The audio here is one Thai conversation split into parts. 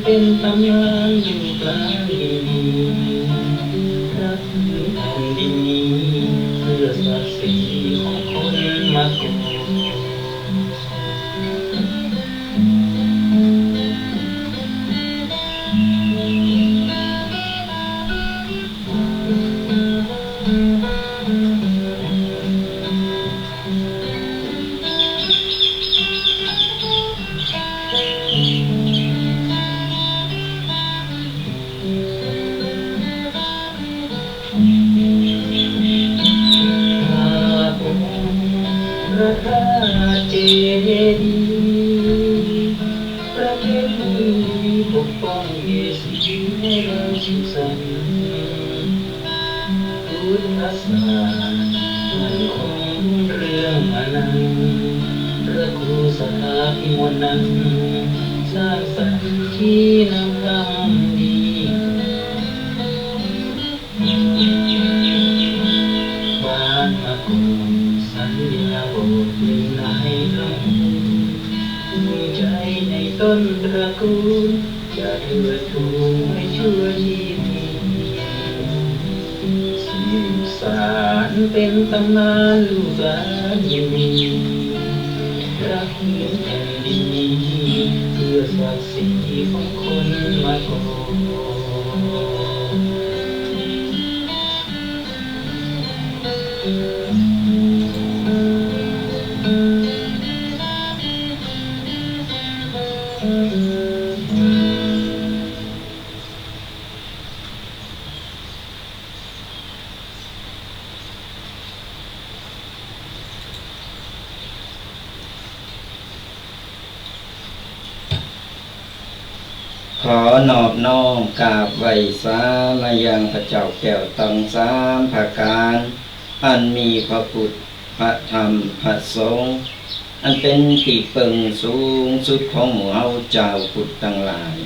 เป็นตำนานอยู่กลางดินรักแผ่นดินนี้เพื่อศักดิ์ศรีของคนมาก่อนสร้างสรรค์ที่นำทำดีบ้านมาโกสัญญาบอกหนึ่งในคำมีใจในต้นตระกูลจะเถิดทูนให้ชั่วชีวิตสืบสานเป็นตำนานลูกหลานยังมีรักเหมือนแผ่นดินนี้เพื่อศักดิ์ศรีของคนมาก่อนขอนอบน้อมกราบไหว้สามายังพระเจ้าแก้วตังสามภาการอันมีพระพุทธพระธรรมพระสงฆ์อันเป็นที่เปิงสูงสุดของหมู่เฮาเจ้าพุทธทั้งหลาย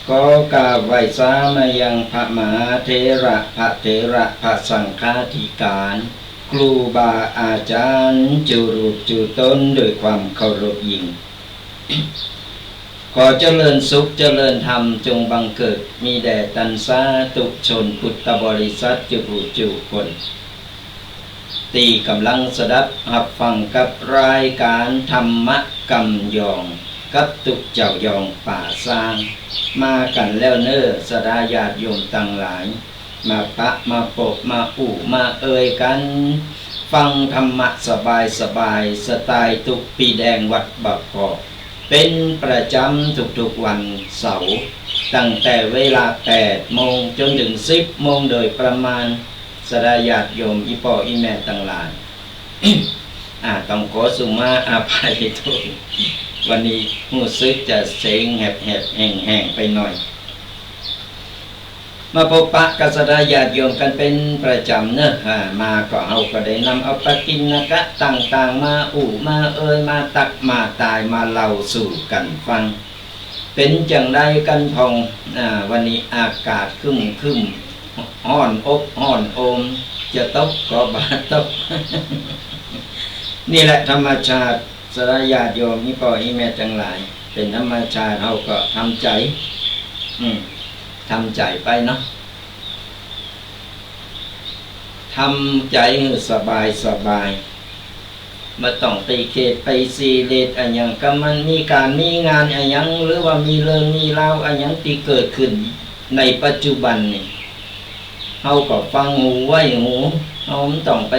ขอกราบไหว้สามายังพระมหาเถระพระเถระพระสังฆาธิการครูบาอาจารย์จุรูปจุต้นโดยความเคารพยิ่งขอเจริญสุขเจริญธรรมจงบังเกิดมีแด่ตันสาธุชนพุทธบริษัทจุผู้จุคนตีกำลังสดับหับฟังกับรายการธรรมะกำยอง กับตุกเจ้ายองป่าสร้างมากันแล้วเน้อสดาญาติโยมตั้งหลายมาปะมาปบมาอู่มาเอ่ยกันฟังธรรมะสบายสบายสไตล์ตุกปีแดงวัดบักกอกเป็นประจำทุกๆวันเสาร์ตั้งแต่เวลา8 โมงจนถึง10 โมงโดยประมาณสดาญาติโยมอีปออีแม่ตั้งหลาย ต้องขอสุมาอาภัยทุกวันนี้หูซึกจะเสียงแหบแห้งไปหน่อยมาพบปะกัสดาญาติโยมกันเป็นประจำเนอะมาก็เอาก็ได้นำเอาปฏิณกะต่างๆมาอู่มาเอ่ยมาตักมาตายมาเล่าสู่กันฟังเป็นจังไดกันพองวันนี้อากาศครึมห้อนอบห้อนโอมจะตกก็บาตก นี่แหละธรรมชาติสดาญาติโยมนี่พ่ออีแม่ทั้งหลายเป็นธรรมชาติเราก็ทำใจทำใจไปเนาะทำใจสบายไม่ต้องไปเขตไปซีเรตอะไรอย่างก็มันมีการมีงานอะไรอย่างหรือว่ามีเรื่องมีเล่าอะไรอย่างที่เกิดขึ้นในปัจจุบันนี่เราก็ฟังหูไว้หูเราไม่ต้องไป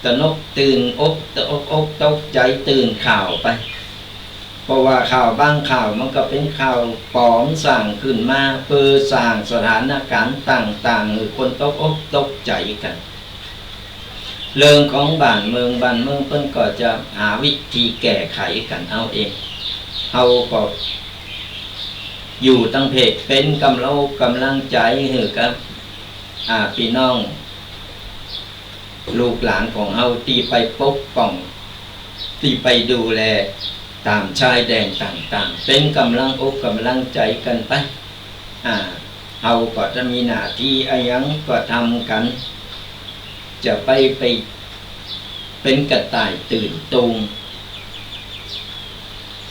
ตะนกตื่นอกตกใจตื่นข่าวไปเพราะว่าข่าวบางข่าวมันก็เป็นข่าวปลอมสร้างขึ้นมาเพื่อสร้างสถานการณ์ต่างๆหรือคนตกอกตกใจกันเรื่องของบ้านเมืองเพิ่นก็จะหาวิธีแก้ไขกันเอาเองเอาก็อยู่ตั้งเพจเป็นกำลังใจให้กับพี่น้องลูกหลานของเฮาที่ไปปกป้องที่ไปดูแลตามชายแดนต่างๆเป็นกำลังอกกำลังใจกันไปเฮาก็จะมีหน้าที่อะไรยังก็ทำกันจะไปเป็นกระต่ายตื่นตูม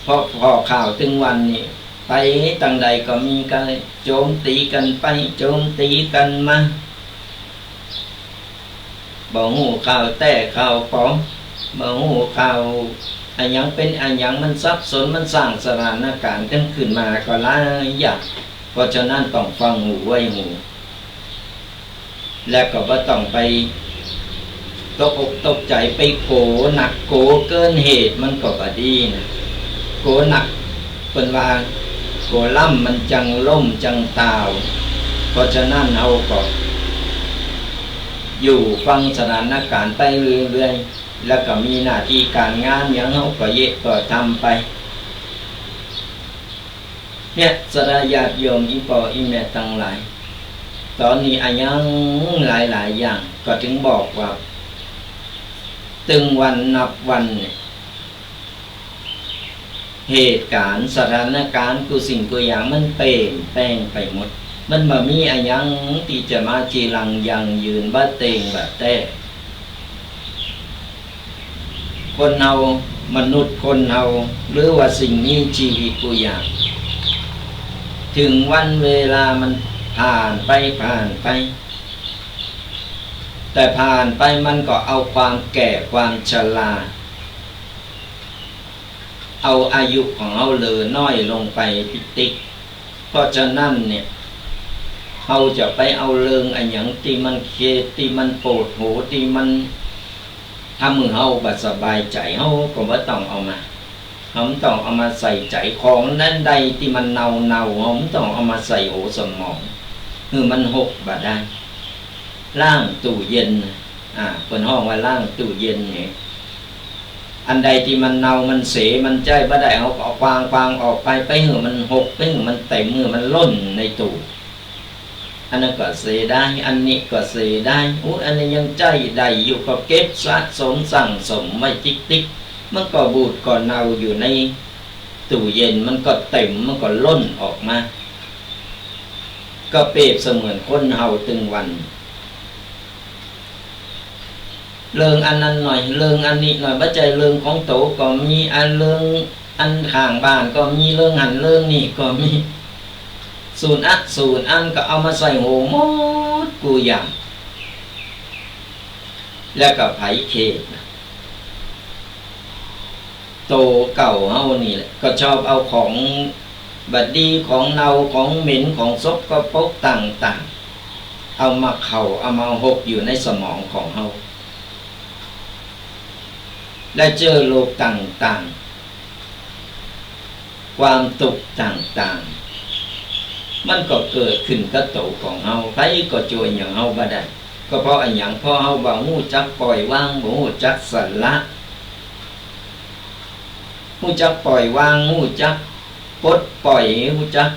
เพราะพอข่าวถึงวันนี้ไปตั้งใดก็มีการโจมตีกันไปโจมตีกันมาบ่หูข่าวแต่ข่าวปลอมบ่หูข่าวอันยังเป็นอันยังมันซับซ้อนมันสร้างสถานการณ์ขึ้นมาก็หลายอย่างเพราะฉะนั้นต้องฟังหูไว้หูและก็บ่ต้องไปตกอกตกใจไปโกหนักโกเกินเหตุมันก็บ่ดีนะโกหนักเป็นว่าโกล่ำมันจังล่มจังตาวเพราะฉะนั้นเอาก็อยู่ฟังสถานการณ์ไปเรื่อยๆแล้วก็มีหน้าที่การงานอย่างเขาก็ก็ทำไปเนี่ยสดาญาติโยมอีปออีแม่ตั้งหลายตอนนี้อายังหลายอย่างก็ถึงบอกว่าตึงวันนับวันเหตุการณ์สถานการณ์กูสิ่งกูอย่างมันเปลี่ยนแปลงไปหมดมันมามีอะไรยังที่จะมาจีรังยังยืนบ้าเตงแบบแต่คนเฮามนุษย์คนเฮาหรือว่าสิ่งมีชีวิตกูอย่างถึงวันเวลามันผ่านไปแต่ผ่านไปมันก็เอาความแก่ความชราเอาอายุของเราเหลือน้อยลงไปติ๊กเพราะฉะนั้นเนี่ยเราจะไปเอาเรื่องอันอย่างที่มันเคที่มันโปรดหูที่มันทำมือเราบัดสบายใจเราก็ไม่ต้องเอามาเราไม่ต้องเอามาใส่ใจของนั้นใดที่มันเน่าเราไม่ต้องเอามาใส่หัวสมองคือมันหกบาดได้ล่างตู้เย็นคนห้องว่าล่างตู้เย็นเนี่ยอันใดที่มันเน่ามันเสียมันใจบ่ได้เอาควางออกไปหือมันหกไปหือมันเต็มหือมันล้นในตู้อันนั้นก็เสียได้อันนี้ก็เสียได้อันนี้ยังใจใดอยู่ก็เก็บสะสมสั่งสมไว้ติ๊กมันก็บูดก็เน่าอยู่ในตู้เย็นมันก็เต็มมันก็ล้นออกมาก็เปรียบเสมือนคนเฮาตึงวันเรื่องอันนั้นหน่อยเรื่องอันนี้หน่อยบ่ใจเรื่องของโตก็มีอันเรื่องอันข้างบ้านก็มีเรื่องหันเรื่องนี้ก็มีศูนย์อันก็เอามาใส่โหมดกูอย่างแล้วก็ไผเขต โตเก่าเฮานี่แหละก็ชอบเอาของบัดดีของเน่าของเหม็นของซกปรกต่างๆเอามาเอามาหกอยู่ในสมองของเฮาและเจอโลกต่างๆความตุกข์ต่างๆมันก็เกิดขึ้นกับโตของเฮาไผก็ช่วยอย่างเฮาบ่ได้ก็เพราะอันหยังเพราะเฮาบ่ฮู้จักปล่อยวางบ่ฮู้จักสละฮู้จักปล่อยวางฮู้จักปลดปล่อยฮู้จัก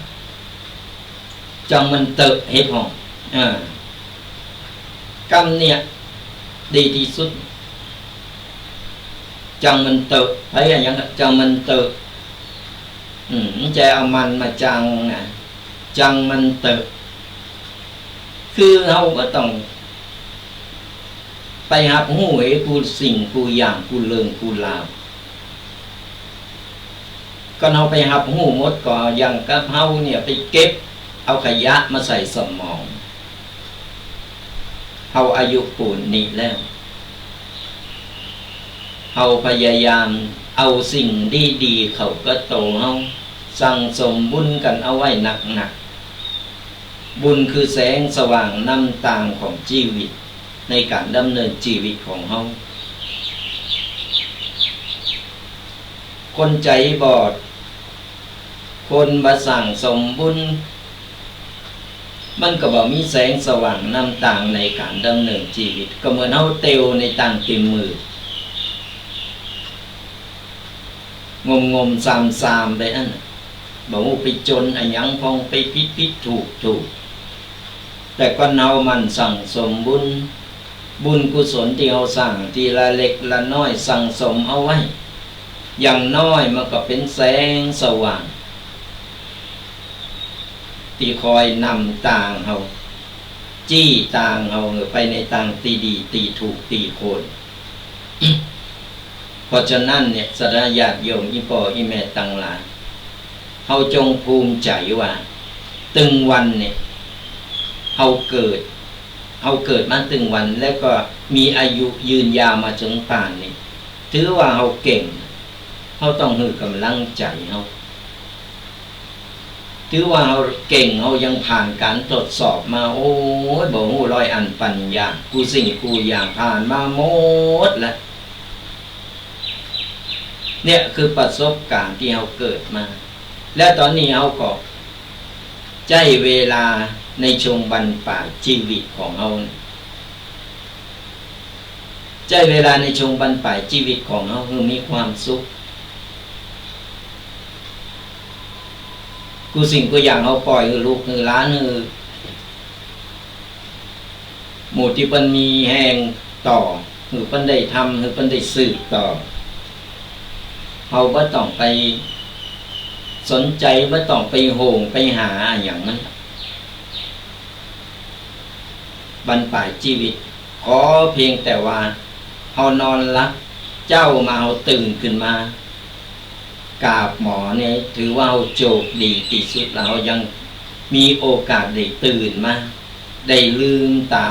จังมันเติบเฮ็ดห้องกรรมเนี่ยดีที่สุดจังมันเติบไผอันหยังจังมันเติบจะเอามันมาจังนะจังมันเติบคือเฮาก็ต้องไปหับหูให้กูสิ่งกูอย่างกูเลิงกูลาวก็เฮาไปหับหูหมดก็ยังกับเฮาเนี่ยไปเก็บเอาขยะมาใส่สมองเฮาอายุปูนนี้แล้วเฮาพยายามเอาสิ่งดีๆเข้าก็โตเฮาสั่งสมบุญกันเอาไว้หนักๆบุญคือแสงสว่างนำทางของชีวิตในการดำเนินชีวิตของเฮาคนใจบอดคนบ่สั่งสมบุญมันก็บ่มีแสงสว่างนำทางในการดำเนินชีวิตก็เหมือนเฮาเตวในต่างติมมืองมๆซามๆไปอันบ่ฮู้ไปจนอันหยังพองไปผิดถูกแต่ก็เฮามันสั่งสมบุญกุศลที่เฮาสร้างทีละเล็กละน้อยสั่งสมเอาไว้อย่างน้อยมันก็เป็นแสงสว่างที่คอยนำทางเฮาจี้ทางเฮาไปในทางที่ดีที่ถูกที่โคนเพราะฉะนั้นเนี่ยสดาญาติโยมอีพ่ออีแม่ตั้งหลายเฮาจงภูมิใจว่าตึงวันเนี่ยเฮาเกิดมาตึงวันแล้วก็มีอายุยืนยาวมาจนป่านนี้ถือว่าเฮาเก่งเฮาต้องให้กำลังใจเฮาถือว่าเฮาเก่งเฮายังผ่านการทดสอบมาโอ้ยบ่ฮู้ร้อยอันปัญญากูสิ่งกูอย่างผ่านมาหมดแล้วเนี่ยคือประสบการณ์ที่เฮาเกิดมาและตอนนี้เฮาก็ใจเวลาในช่วงบรรปลายชีวิตของเฮาใจเวลาในช่วงบรรปลายชีวิตของเฮาคือมีความสุขกูสิ่งกูอย่างเฮาปล่อยคือลูกคือหลานคือหมู่ที่เพิ่นมีแห่งต่อคือเพิ่นได้ทำคือเพิ่นได้สืบต่อเฮาบ่ต้องไปสนใจบ่ต้องไปโหงไปหาอย่างนั้นบรรปลายชีวิตขอเพียงแต่ว่าเฮานอนหลับเจ้ามาเฮาตื่นขึ้นมากราบหมอเนี่ยถือว่าเฮาโชคดีที่สุดแล้วเฮายังมีโอกาสได้ตื่นมาได้ลืมตา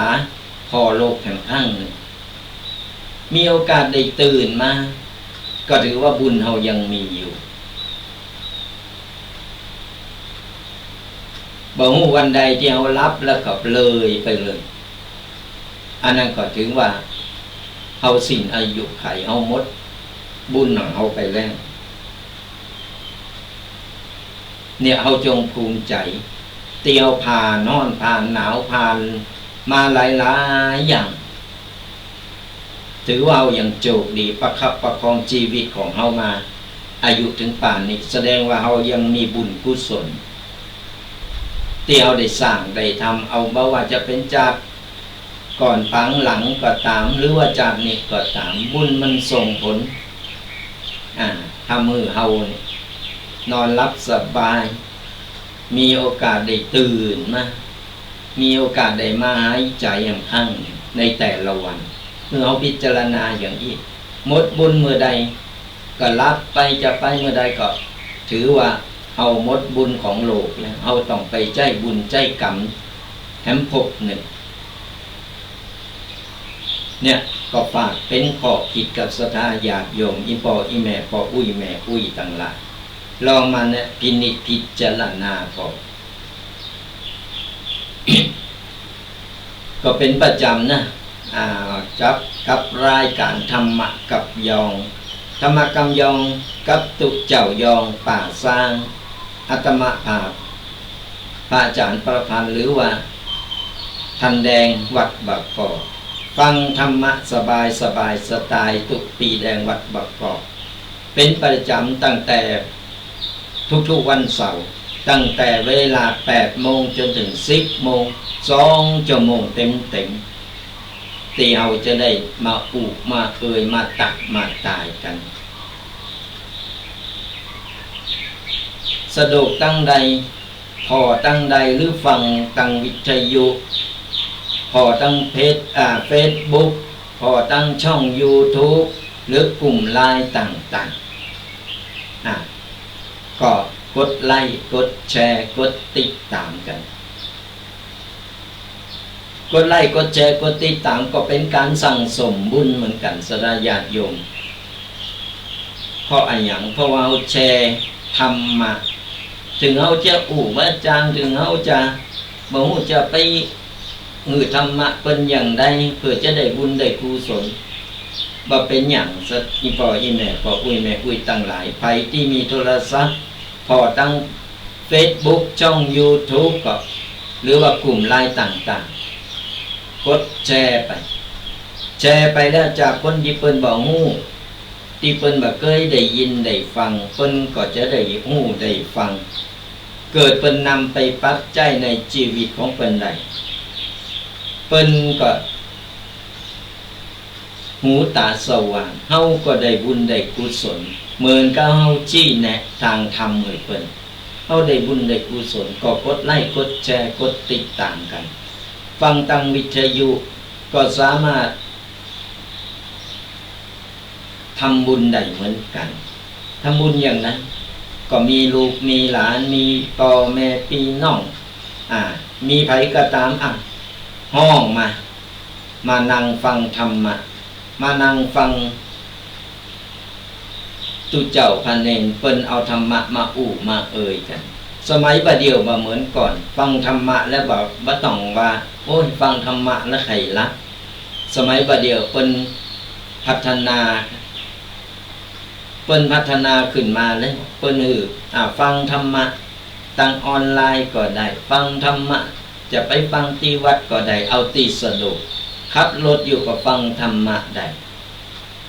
พอโลกแห่งข้างหนึ่งมีโอกาสได้ตื่นมาก็ถือว่าบุญเฮายังมีอยู่บ่ฮู้วันใดที่เฮารับแล้วก็เลยไปเลยอันนั้นก็ถึงว่าเฮาสิ้นอายุไขเฮาหมดบุญของเฮาไปแล้วเนี่ยเฮาจงภูมิใจเตียวผ่านนอนผ่านหนาวผ่านมาหลายๆอย่างถือว่าเฮายังโชคดีประคับประคองชีวิตของเฮามาอายุถึงป่านนี้แสดงว่าเฮายังมีบุญกุศลที่เฮาได้สร้างได้ทำเอาบ่ว่าจะเป็นจากก่อนพังหลังก็ตามหรือว่าจากนี้ก็ตามบุญมันส่งผลทำมือเฮานอนรับสบายมีโอกาสได้ตื่นมามีโอกาสได้มาหายใจอย่างครั้งในแต่ละวันเมื่อเอาพิจารณาอย่างนี้หมดบุญเมื่อใดก็รับไปจะไปเมื่อใดก็ถือว่าเอาหมดบุญของโลกแล้วเอาต้องไปใจบุญใจกรรมแถมภพหนึ่งเนี่ย ก็ฝากเป็นข้อคิดกับศรัทธาญาติโยมอีปออีแม่ปออุ้ยแม่อุ้ยต่างหลายลองมาเนี่ยพินิจพิจารณาพอ ก็เป็นประจำนะจับกับรายการธรรมะกับยองธรรมะกำยองกับตุเจ้ายองป่าสร้างอาตมะภาพพระอาจารย์ประพันธ์หรือว่าทันแดงวัดบักกอกฟังธรรมะสบายสบายสไตล์ตุปีแดงวัดบักกอกเป็นประจำตั้งแต่ทุกๆวันเสาร์ตั้งแต่เวลา8 โมงจนถึง10 โมง2 ชั่วโมงเต็มที่เราจะได้มาอุมาเอ่ยมาตักมาตายกันสะดวกตั้งใดพอตั้งใดหรือฟังตั้งวิทยุพอตั้งเฟซบุ๊กพอตั้งช่อง YouTube หรือกลุ่มไลน์ต่างๆก็กดไลค์กดแชร์กดติดตามกันกดไลค์กดแชร์กดติดตามก็เป็นการสั่งสมบุญเหมือนกันสดาญาติโยมเพราะอะไรอย่างเพราะว่าเราแชร์ธรรมะถึงเราจะว่าจางถึงเราจะบอกจะไปธรรมะเป็นอย่างใดเพื่อจะได้บุญได้กุศลบ่เป็นอย่างสักอีพ่ออีแม่พ่ออุ้ยแม่อุ้ยตั้งหลายไผที่มีโทรศัพท์พอตั้ง Facebook ช่อง YouTube ก็หรือว่ากลุ่มไลน์ต่างๆกดแชร์ไปแล้วจากคนที่เพิ่นบ่ฮู้ที่เพิ่นบ่เคยได้ยินได้ฟังเพิ่นก็จะได้ฮู้ได้ฟังเกิดเพิ่นนำไปปรับใช้ในชีวิตของเพิ่นได้เพิ่นก็หูตาสว่างเฮาก็ได้บุญได้กุศลเหมือนกับเฮาชี้แนะทางธรรมให้เพิ่นเฮาได้บุญได้กุศลก็กดไลค์กดแชร์กดติดตามกันฟังทางวิทยุก็สามารถทำบุญได้เหมือนกันทำบุญอย่างนั้นก็มีลูกมีหลานมีพ่อแม่พี่น้องมีไผก็ตามห้องมานั่งฟังธรรมะมานั่งฟังตุเจ้าพระเนรเปิ้นเอาธรรมะมามาเอ่ยกันสมัยบัดเดียวมาเหมือนก่อนฟังธรรมะแล้วบ่ต้องว่าโอ้ยฟังธรรมะแล้วใครละสมัยบัดเดียวเปิ้นพัฒนาขึ้นมาเลยเปิ้นฟังธรรมะทางออนไลน์ก็ได้ฟังธรรมะจะไปฟังที่วัดก็ได้เอาที่สะดวกขับรถอยู่ก็ฟังธรรมะได้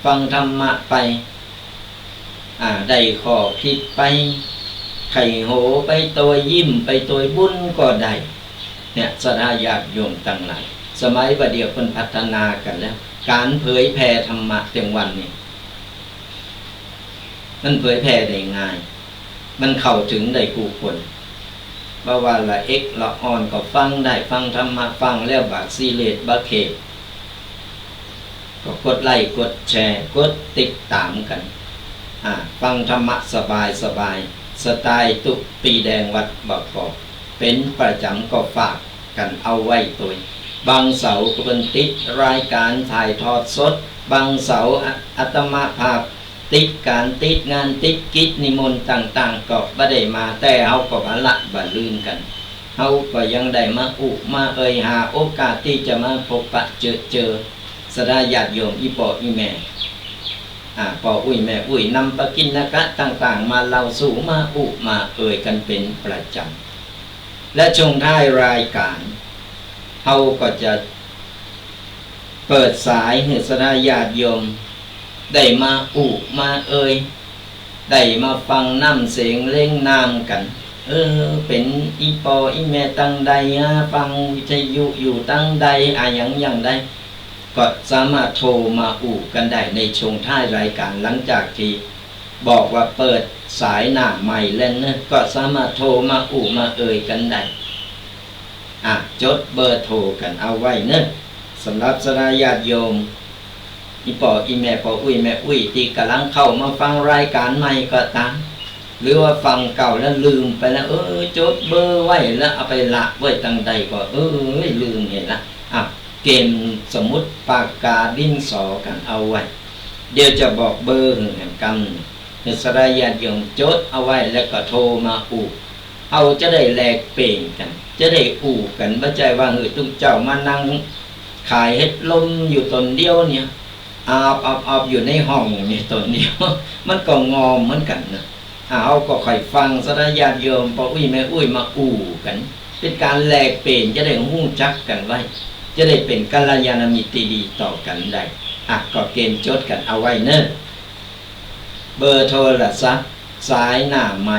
ฟังธรรมะไปได้ข้อคิดไปไข่โหไปตัวยิ้มไปตัวบุญก็ได้เนี่ยศรัทธาญาติโยมทั้งหลายสมัยบัดเดียวเพิ่นพัฒนากันแล้วการเผยแผ่ธรรมะเต็มวันนี่มันเผยแผ่ได้ง่ายมันเข้าถึงได้ผู้คนบ่ว่าละเอกละอ่อนก็ฟังได้ฟังธรรมะฟังแล้วบากซีเลสบาเขก็กดไลค์กดแชร์กดติดตามกันฟังธรรมะสบายสไตล์ตุปีแดงวัดบักกอกเป็นประจำก็ฝากกันเอาไว้ตัวบางเสาร์ก็เป็นติดรายการถ่ายทอดสดบางเสาร์อาตมาภาพติดการติดงานติดกิจนิมนต์ต่างๆก็บ่ได้มาแต่เฮาก็บ่ลืมกันเฮาก็ยังได้มามาเอ่ยหาโอกาสที่จะมาพบปะเจอศรัทธาญาติโยมอีพ่ออีแม่พ่ออุ้ยแม่อุ้ยนำปกิณกะต่างๆมาเล่าสู่มามาเอ่ยกันเป็นประจำและช่วงท้ายรายการเฮาก็จะเปิดสายให้ศรัทธาญาติโยมได้มามาเอ่ยได้มาฟังน้ำเสียงเล่งนามกันเป็นอีปออีแม่ตั้งใดฟังวิทยุอยู่ตั้งใดอย่างใดก็สามารถโทรมากันได้ในช่วงท้ายรายการหลังจากที่บอกว่าเปิดสายหน้าใหม่แล้วนะก็สามารถโทรมามาเอ่ยกันได้จดเบอร์โทรกันเอาไว้เนอะสำหรับศรัทธาญาติโยมอีปออีแม่ปออุ้ยแม่อุ้ยที่กำลังเข้ามาฟังรายการใหม่ก็ตามหรือว่าฟังเก่าแล้วลืมไปแล้วจดเบอร์ไว้แล้วเอาไปละไว้ตั้งใดก็ลืมเห็นละ เกมสมมุติปากกาดินสอกันเอาไว้เดี๋ยวจะบอกเบอร์แห่งกรรมเนี่ยสรายญาติโยมจดเอาไว้แล้วก็โทรมาเอาจะได้แลกเปลี่ยนกันจะได้กันบ่ใจว่าทุกเจ้ามานั่งขายเฮ็ดลมอยู่ตนเดียวเนี่ยอาบอยู่ในห้องนี่ตนเดียว มันก็งอมเหมือนกันนะเอาก็ค่อยฟังสรายญาติโยมพอแม่มากันเป็นการแลกเปลี่ยนจะได้ฮู้จักกันไว้จะได้เป็นกัลยาณมิตรดีต่อกันได้ก็เกณฑ์จดกันเอาไว้เน้อเบอร์โทรศัพท์สายหน้าใหม่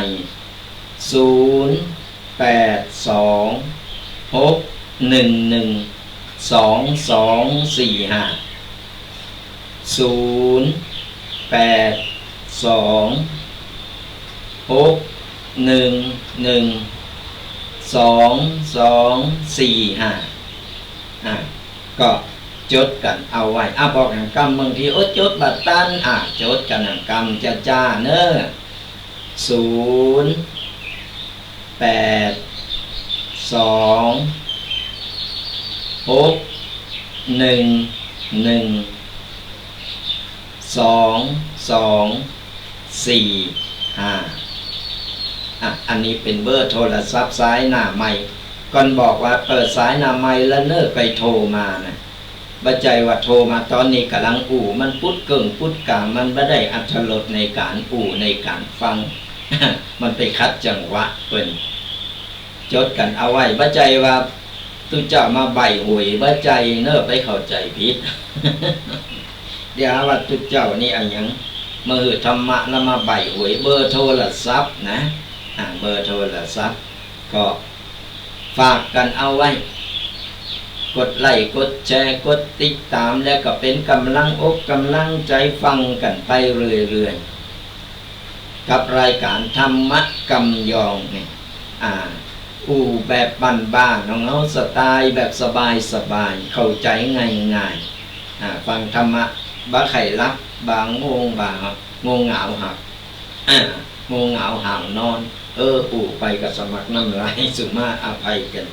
ก็จดกันเอาไว้บอกแห่งกรรมบางทีจดบัตรตันจดกันแห่งกรรมจ้าเน้ออันนี้เป็นเบอร์โทรศัพท์สายหน้าใหม่ก่อนบอกว่าเปิดสายหน้าใหม่แล้วเน้อไปโทรมานะบ่ใจว่าโทรมาตอนนี้กำลังมันพุดเกิ่งพุดกลางมันไม่ได้อรรถรสในการในการฟัง มันไปคัดจังหวะเพิ่นจดกันเอาไว้บ่ใจว่าตุเจ้ามาใบหวยบ่ใจเน้อไปเข้าใจผิด เดี๋ยวว่าตุเจ้านี่อันหยังมาหือธรรมะแล้วมาใบหวยเบอร์โทรศัพท์นะเบอร์โทรศัพท์ก็ฝากกันเอาไว้กดไลค์กดแชร์กดติดตามแล้วก็เป็นกำลังอกกำลังใจฟังกันไปเรื่อยๆกับรายการธรรมะกำยองเนี่ยแบบบ้านๆน้องๆสไตล์แบบสบายๆเข้าใจง่ายๆฟังธรรมะบ่ไข่รับบางงงบางงงเหงาหักงงเหงาห่าวนอนไปกับสมัครน้ำลายสุมาอภัยกัน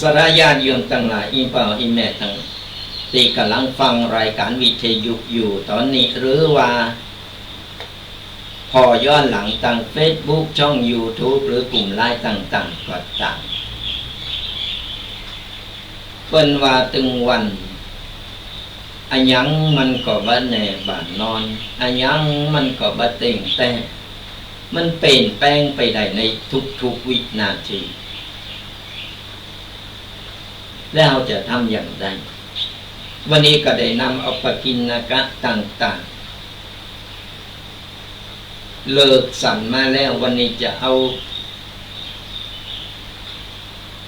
สรายญาติโยมทั้งหลายอีเป่าอีแม่ทั้งที่กำลังฟังรายการวิทยุอยู่ตอนนี้หรือว่าพอย้อนหลังทาง Facebook ช่อง YouTube หรือกลุ่มไลน์ต่างๆก็ตามเพิ่นว่าตึงวันอันยังมันก็บ่แน่บ้านนอนอันยังมันก็บ่เต็งแต่มันเปลี่ยนแปลงไปได้ในทุกๆวินาทีแล้วเราจะทำอย่างไรวันนี้ก็ได้นำเอาปกิณกะต่างๆเลิกสั่นมาแล้ววันนี้จะเอา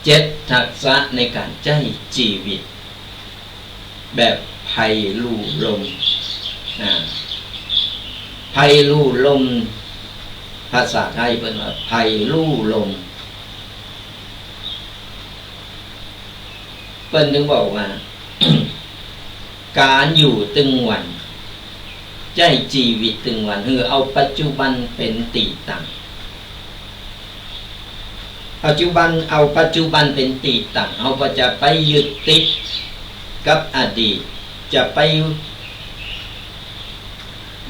7ทักษะในการใช้ชีวิตแบบไผ่ลู่ลมไผ่ลู่ลมภาษาไทยเป็นว่าไผ่ลู่ลมเพิ่นถึงบอกว่า การอยู่ตึงวันใจชีวิตตึงวันเอาปัจจุบันเป็นตีตั้งปัจจุบันเอาปัจจุบันเป็นตีตั้งเอาก็จะไปยึดติดกับอดีตจะไป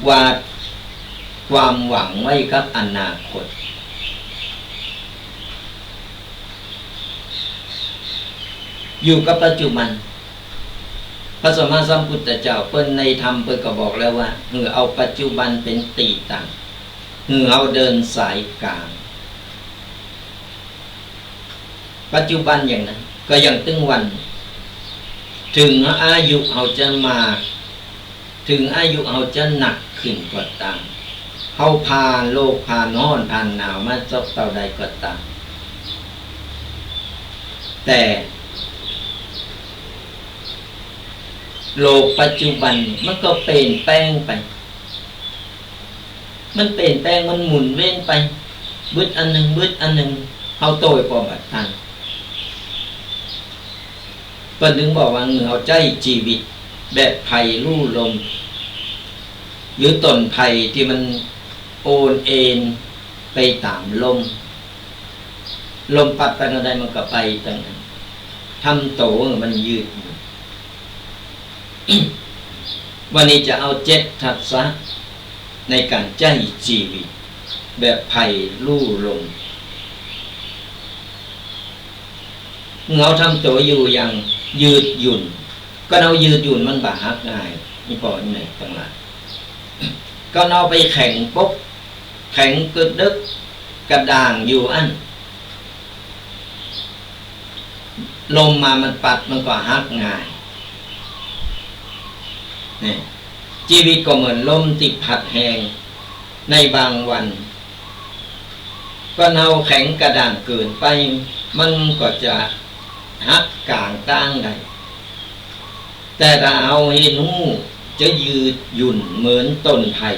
วาดความหวังไว้กับอนาคตอยู่กับปัจจุบันพระสัมมาสัมพุทธเจ้าเพิ่นในธรรมเพิ่นก็บอกแล้วว่าเอาปัจจุบันเป็นตีตั้งเอาเดินสายกลางปัจจุบันอย่างนั้นก็ยังตึงวันถึงอายุเราจะมาถึงอายุเราจะหนักขึ้นก็ตามเราผ่านโลกผ่านร้อนผ่านหนาวมาจบเท่าใดก็ตามแต่โลกปัจจุบันมันก็เปลี่ยนแปลงไปมันเปลี่ยนแปลงมันหมุนเว้นไปบึดอันหนึ่งเอาโตยพอบัดทันเพิ่นถึงบอกว่าเอาใจชีวิตแบบไผ่ลู่ลมหรือต้นไผ่ที่มันโอนเอ็นไปตามลมพัดไปทางใดมันก็ไปทางนั้น ทำโตมันยืด วันนี้จะเอา7ทักษะในการใช้ชีวิตแบบไผ่ลู่ลมเงาทำตัวอยู่อย่างยืดหยุ่นก็เอายืดหยุ่นมันบาหักง่ายนี่พอนี่ไหนต่างหลายก็เอาไปแข็งปุ๊บแข็งกึดดึกกระด่างอยู่อันลมมามันปัดมันก็หักง่ายนี่ชีวิตก็เหมือนลมติดผัดแหงในบางวันก็เอาแข็งกระด่างเกินไปมันก็จะหักกลางตั้งได้แต่ถ้าเอาเห็นหูจะยืดหยุ่นเหมือนต้นไผ่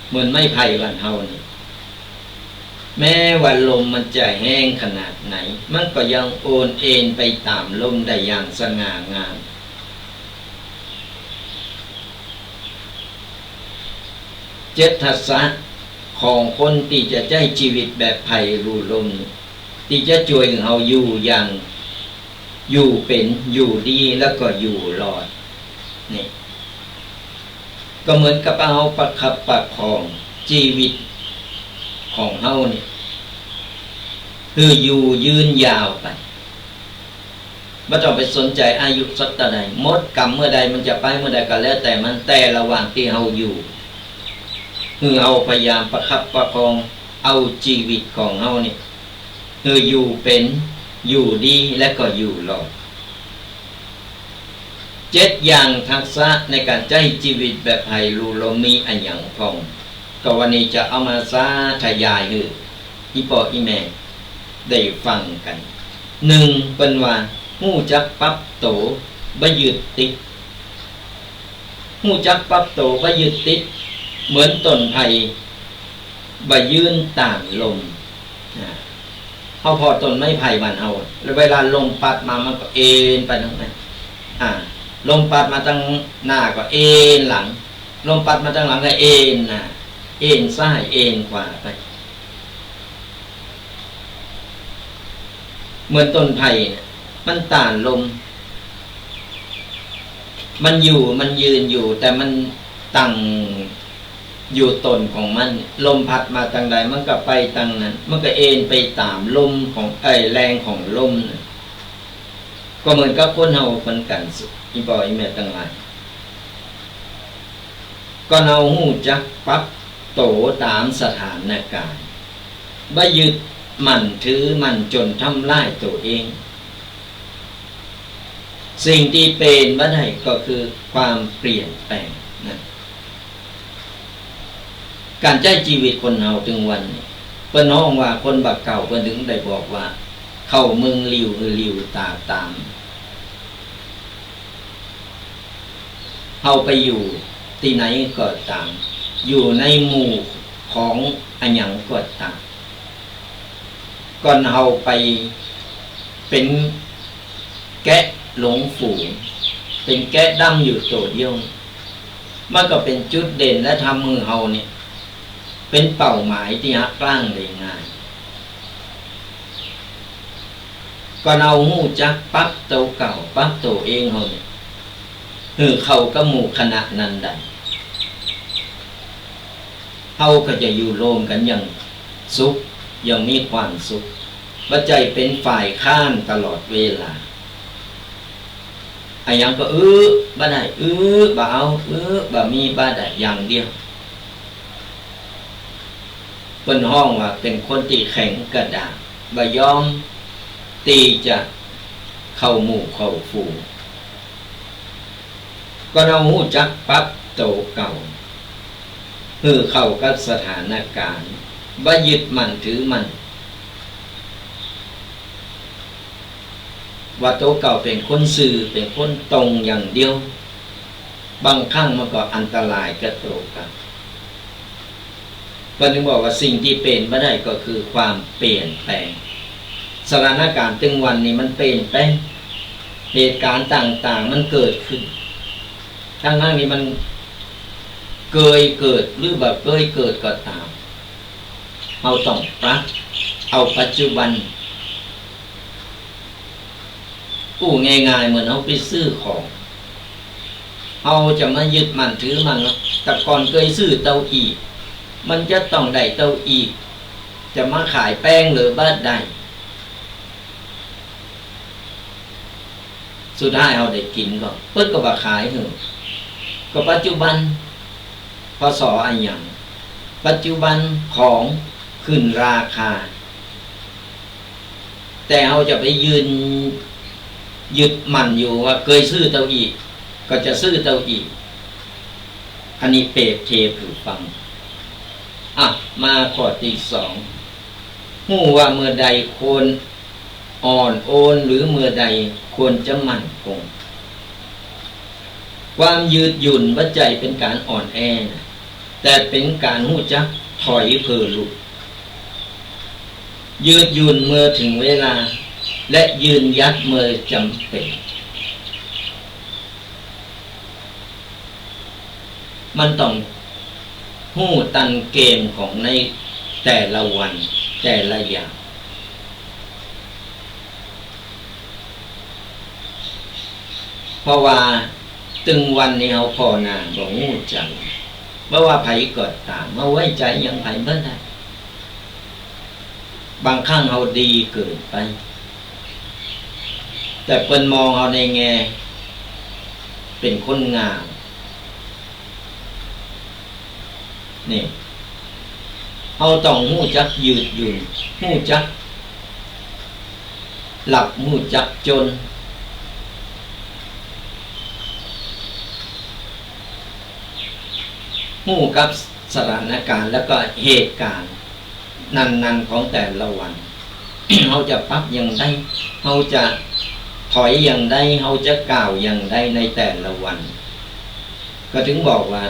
เหมือนไม้ไผ่บ้านเฮานี่แม้ว่าลมมันจะแห้งขนาดไหนมันก็ยังโอนเอ็นไปตามลมได้อย่างสง่างาม7 ทักษะของคนที่จะใช้ชีวิตแบบไผ่ลู่ลมที่จะช่วยเราอยู่อย่างอยู่เป็นอยู่ดีแล้วก็อยู่รอดนี่ก็เหมือนกับเอาประคับประคองชีวิตของเฮาเนี่ยคืออยู่ยืนยาวไปไม่ต้องไปสนใจอายุสักเท่าใดหมดกรรมเมื่อใดมันจะไปเมื่อใดก็แล้วแต่มันแต่ระหว่างที่เฮาอยู่คือเอาพยายามประคับประคองเอาชีวิตของเฮาเนี่ยคืออยู่เป็นอยู่ดีและก็อยู่รอด7 อย่างทักษะในการใช้ชีวิตแบบไผ่ลู่ลมมีอันหยังพองก็วันนี้จะเอามาสาธยายให้อีพ่ออีแม่ได้ฟังกัน1เป็นว่าฮู้จักปรับโตบ่ยึดติดฮู้จักปรับโตบ่ยึดติดเหมือนต้นไผ่บ่ยืนต่างลมเฮาพอต้นไม้ไผ่บ้านเฮาแล้วเวลาลมพัดมามันก็เอ็นไปทางนั้นลมพัดมาทางหน้าก็เอ็นหลังลมพัดมาทางหลังก็เอ็นหน้าเอ็นซ้ายเอ็นขวาไปเหมือนต้นไผ่มันต้านลมมันอยู่มันยืนอยู่แต่มันตั้งอยู่ต้นของมันลมพัดมาทางใดมันก็ไปทางนั้นมันก็เอ็นไปตามลมของแรงของลมก็เหมือนกับคนเฮาคนกันอีพ่ออีแม่ทั้งหลายก็เอาฮู้จักปรับโตตามสถานการณ์บ่ยึดมั่นถือมั่นจนทำลายตัวเองสิ่งที่เป็นบ่ได้ก็คือความเปลี่ยนแปลงนะการใช้ชีวิตคนเฮาถึงวันนี้เพิ่นฮ้องว่าคนบักเก่าเพิ่นถึงได้บอกว่าเข้าเมืองลิวคือลิวตาตามเฮาไปอยู่ที่ไหนก็ตามอยู่ในหมู่ของอันหยังก็ตามก่อนเฮาไปเป็นแกะหลงฝูงเป็นแกะดำอยู่ตัวเดียวมันก็เป็นจุดเด่นและทำมือเฮาเนี่ยเป็นเป้าหมายที่หักกล้างได้ง่ายก็เอาหู้จักปั๊บโตเก่าปั๊บโตเองเฮาเนี่ยเขาก็หมู่คณะนั้นได้เฮาก็จะอยู่รวมกันอย่างสุขอย่างมีความสุขว่าใจเป็นฝ่ายข้างตลอดเวลาไอ้ยังก็บ่ได้บ่เอาบ่มีบ่ได้อย่างเดียวเพิ่นฮ้องว่าเป็นคนที่แข็งกระด้างบ่ยอมตีจะเข้าหมู่เข้าฝูงก็เอาฮู้จักปรับโตเก่าเข้ากับสถานการณ์บ่ยึดมั่นถือมั่นว่าโตเก่าเป็นคนซื่อเป็นคนตรงอย่างเดียวบางครั้งมันก็อันตรายกับโตเก่าเพิ่นถึงบอกว่าสิ่งที่เป็นบ่ได้ก็คือความเปลี่ยนแปลงสถานการณ์ถึงวันนี้มันเปลี่ยนแปลงเหตุการณ์ต่างๆมันเกิดขึ้นทั้งนี้มันเกิดหรือแบบเกิดก็ตามเอาต้องปรับเอาปัจจุบัน กู้ง่ายๆเหมือนเอาไปซื้อของเอาจะมายึดมันถือมันแต่ก่อนเคยซื้อเตาอีกมันจะต้องได้เตาอีกจะมาขายแป้งหรือบ้านใดสุดท้ายเอาได้กินก็เพิ่นก็บ่ขายเหอะก็ปัจจุบันพศอันหยังปัจจุบันของขึ้นราคาแต่เราจะไปยึดมันอยู่ว่าเคยซื้อเตาอีกก็จะซื้อเตาอีกอันนี้เปรียบเทียบให้ฟังมาข้อที่สองฮู้ว่าเมื่อใดควรอ่อนโอนหรือเมื่อใดควรจะมั่นคงความยืดหยุ่นว่าใจเป็นการอ่อนแอแต่เป็นการฮู้จักถอยเพื่อลุกยืดหยุ่นเมื่อถึงเวลาและยืนยัดเมื่อจำเป็นมันต้องฮู้ตันเกมของในแต่ละวันแต่ละอย่างเพราะว่าตึงวันนี้เอาพอหน้าบ่ฮู้จักบ่ว่าไผก็ตามมาไว้ใจยังไผบ่ได้บางครั้งเอาดีเกินไปแต่เพิ่นมองเอาในแง่เป็นคนงามนี่เอาต้องฮู้จักยืดหยุ่นฮู้จักหลับฮู้จักจนฮู้กับสถานการณ์แล้วก็เหตุการณ์นั้นๆของแต่ละวัน เราจะปรับอย่างไรเราจะถอยอย่างไรเราจะก้าวอย่างไรในแต่ละวันก็ถึงบอกว่า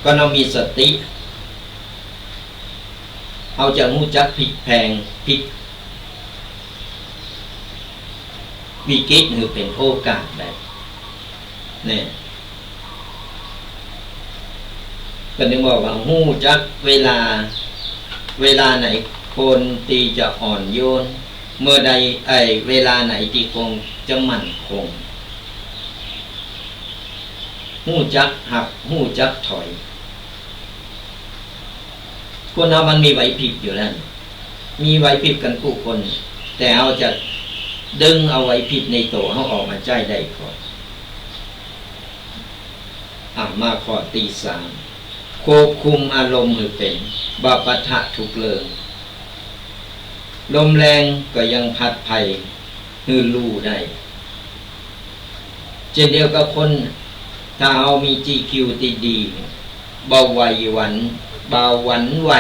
ก็เรามีสติเราจะรู้จักผิดแพงผิดวิกฤตหรือเป็นโอกาสได้เนี่ยก็ถึงบอกว่ารู้จักเวลาไหนคนที่จะอ่อนโยนเมื่อใดเวลาไหนที่คงจะมั่นคงรู้จักหักรู้จักถอยคนเรามันมีไหวพริบอยู่แล้วมีไหวพริบกันผู้คนแต่เอาจะดึงเอาไหวพริบในตัวเขาออกมาใจได้ก่อนมาข้อที่ 3ควบคุมอารมณ์ให้เป็นบ่ปะทะทุกเรื่องลมแรงก็ยังพัดภัยฮือลู่ได้เช่นเดียวกับคนถ้าเอามี GQ ที่ดีเบาไหวเบาหวันไหว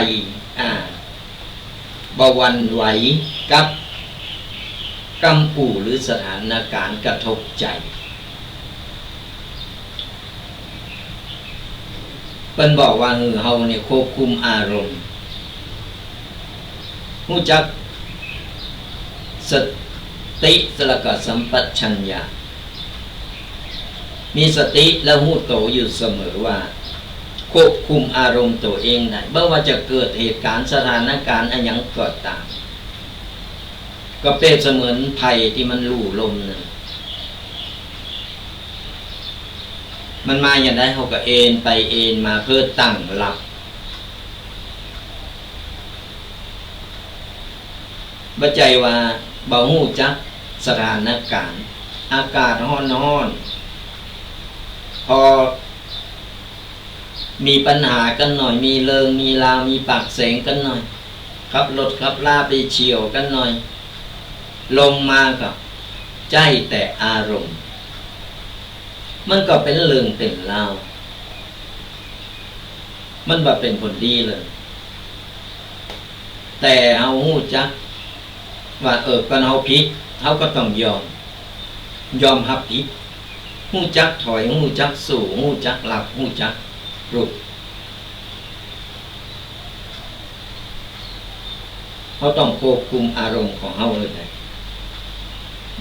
เบาหวันไหวกับกำปู่หรือสถานการณ์กระทบใจเพิ่นบอกว่าเฮาเนี่ยควบคุมอารมณ์รู้จักสติแล้วก็สัมปชัญญะมีสติแล้วรู้ตัวอยู่เสมอว่าควบคุมอารมณ์ตัวเองได้ไม่ว่าจะเกิดเหตุการณ์สถานการณ์อะไรอย่างก็ตามก็เปรียบเสมือนไผ่ที่มันลู่ลมนั่นมันมาอย่างไรเขาก็เอ็นไปเอ็นมาเพื่อตั้งหลักบัจจัยว่าเบาหูจักสถานการณ์อากาศร้อนพอมีปัญหากันหน่อยมีเริงมีราวมีปากเสียงกันหน่อยขับรถขับลาไปเฉี่ยวกันหน่อยลงมากับใจแต่อารมณ์มันก็เป็นเรื่องเป็นราวมันแบบเป็นผลดีเลยแต่เอาหูจักว่าก็เอาผิดเขาก็ต้องยอมรับผิดหูจักถอยหูจักสู่หูจักหลับหูจักรุกเขาต้องควบคุมอารมณ์ของเขาเลย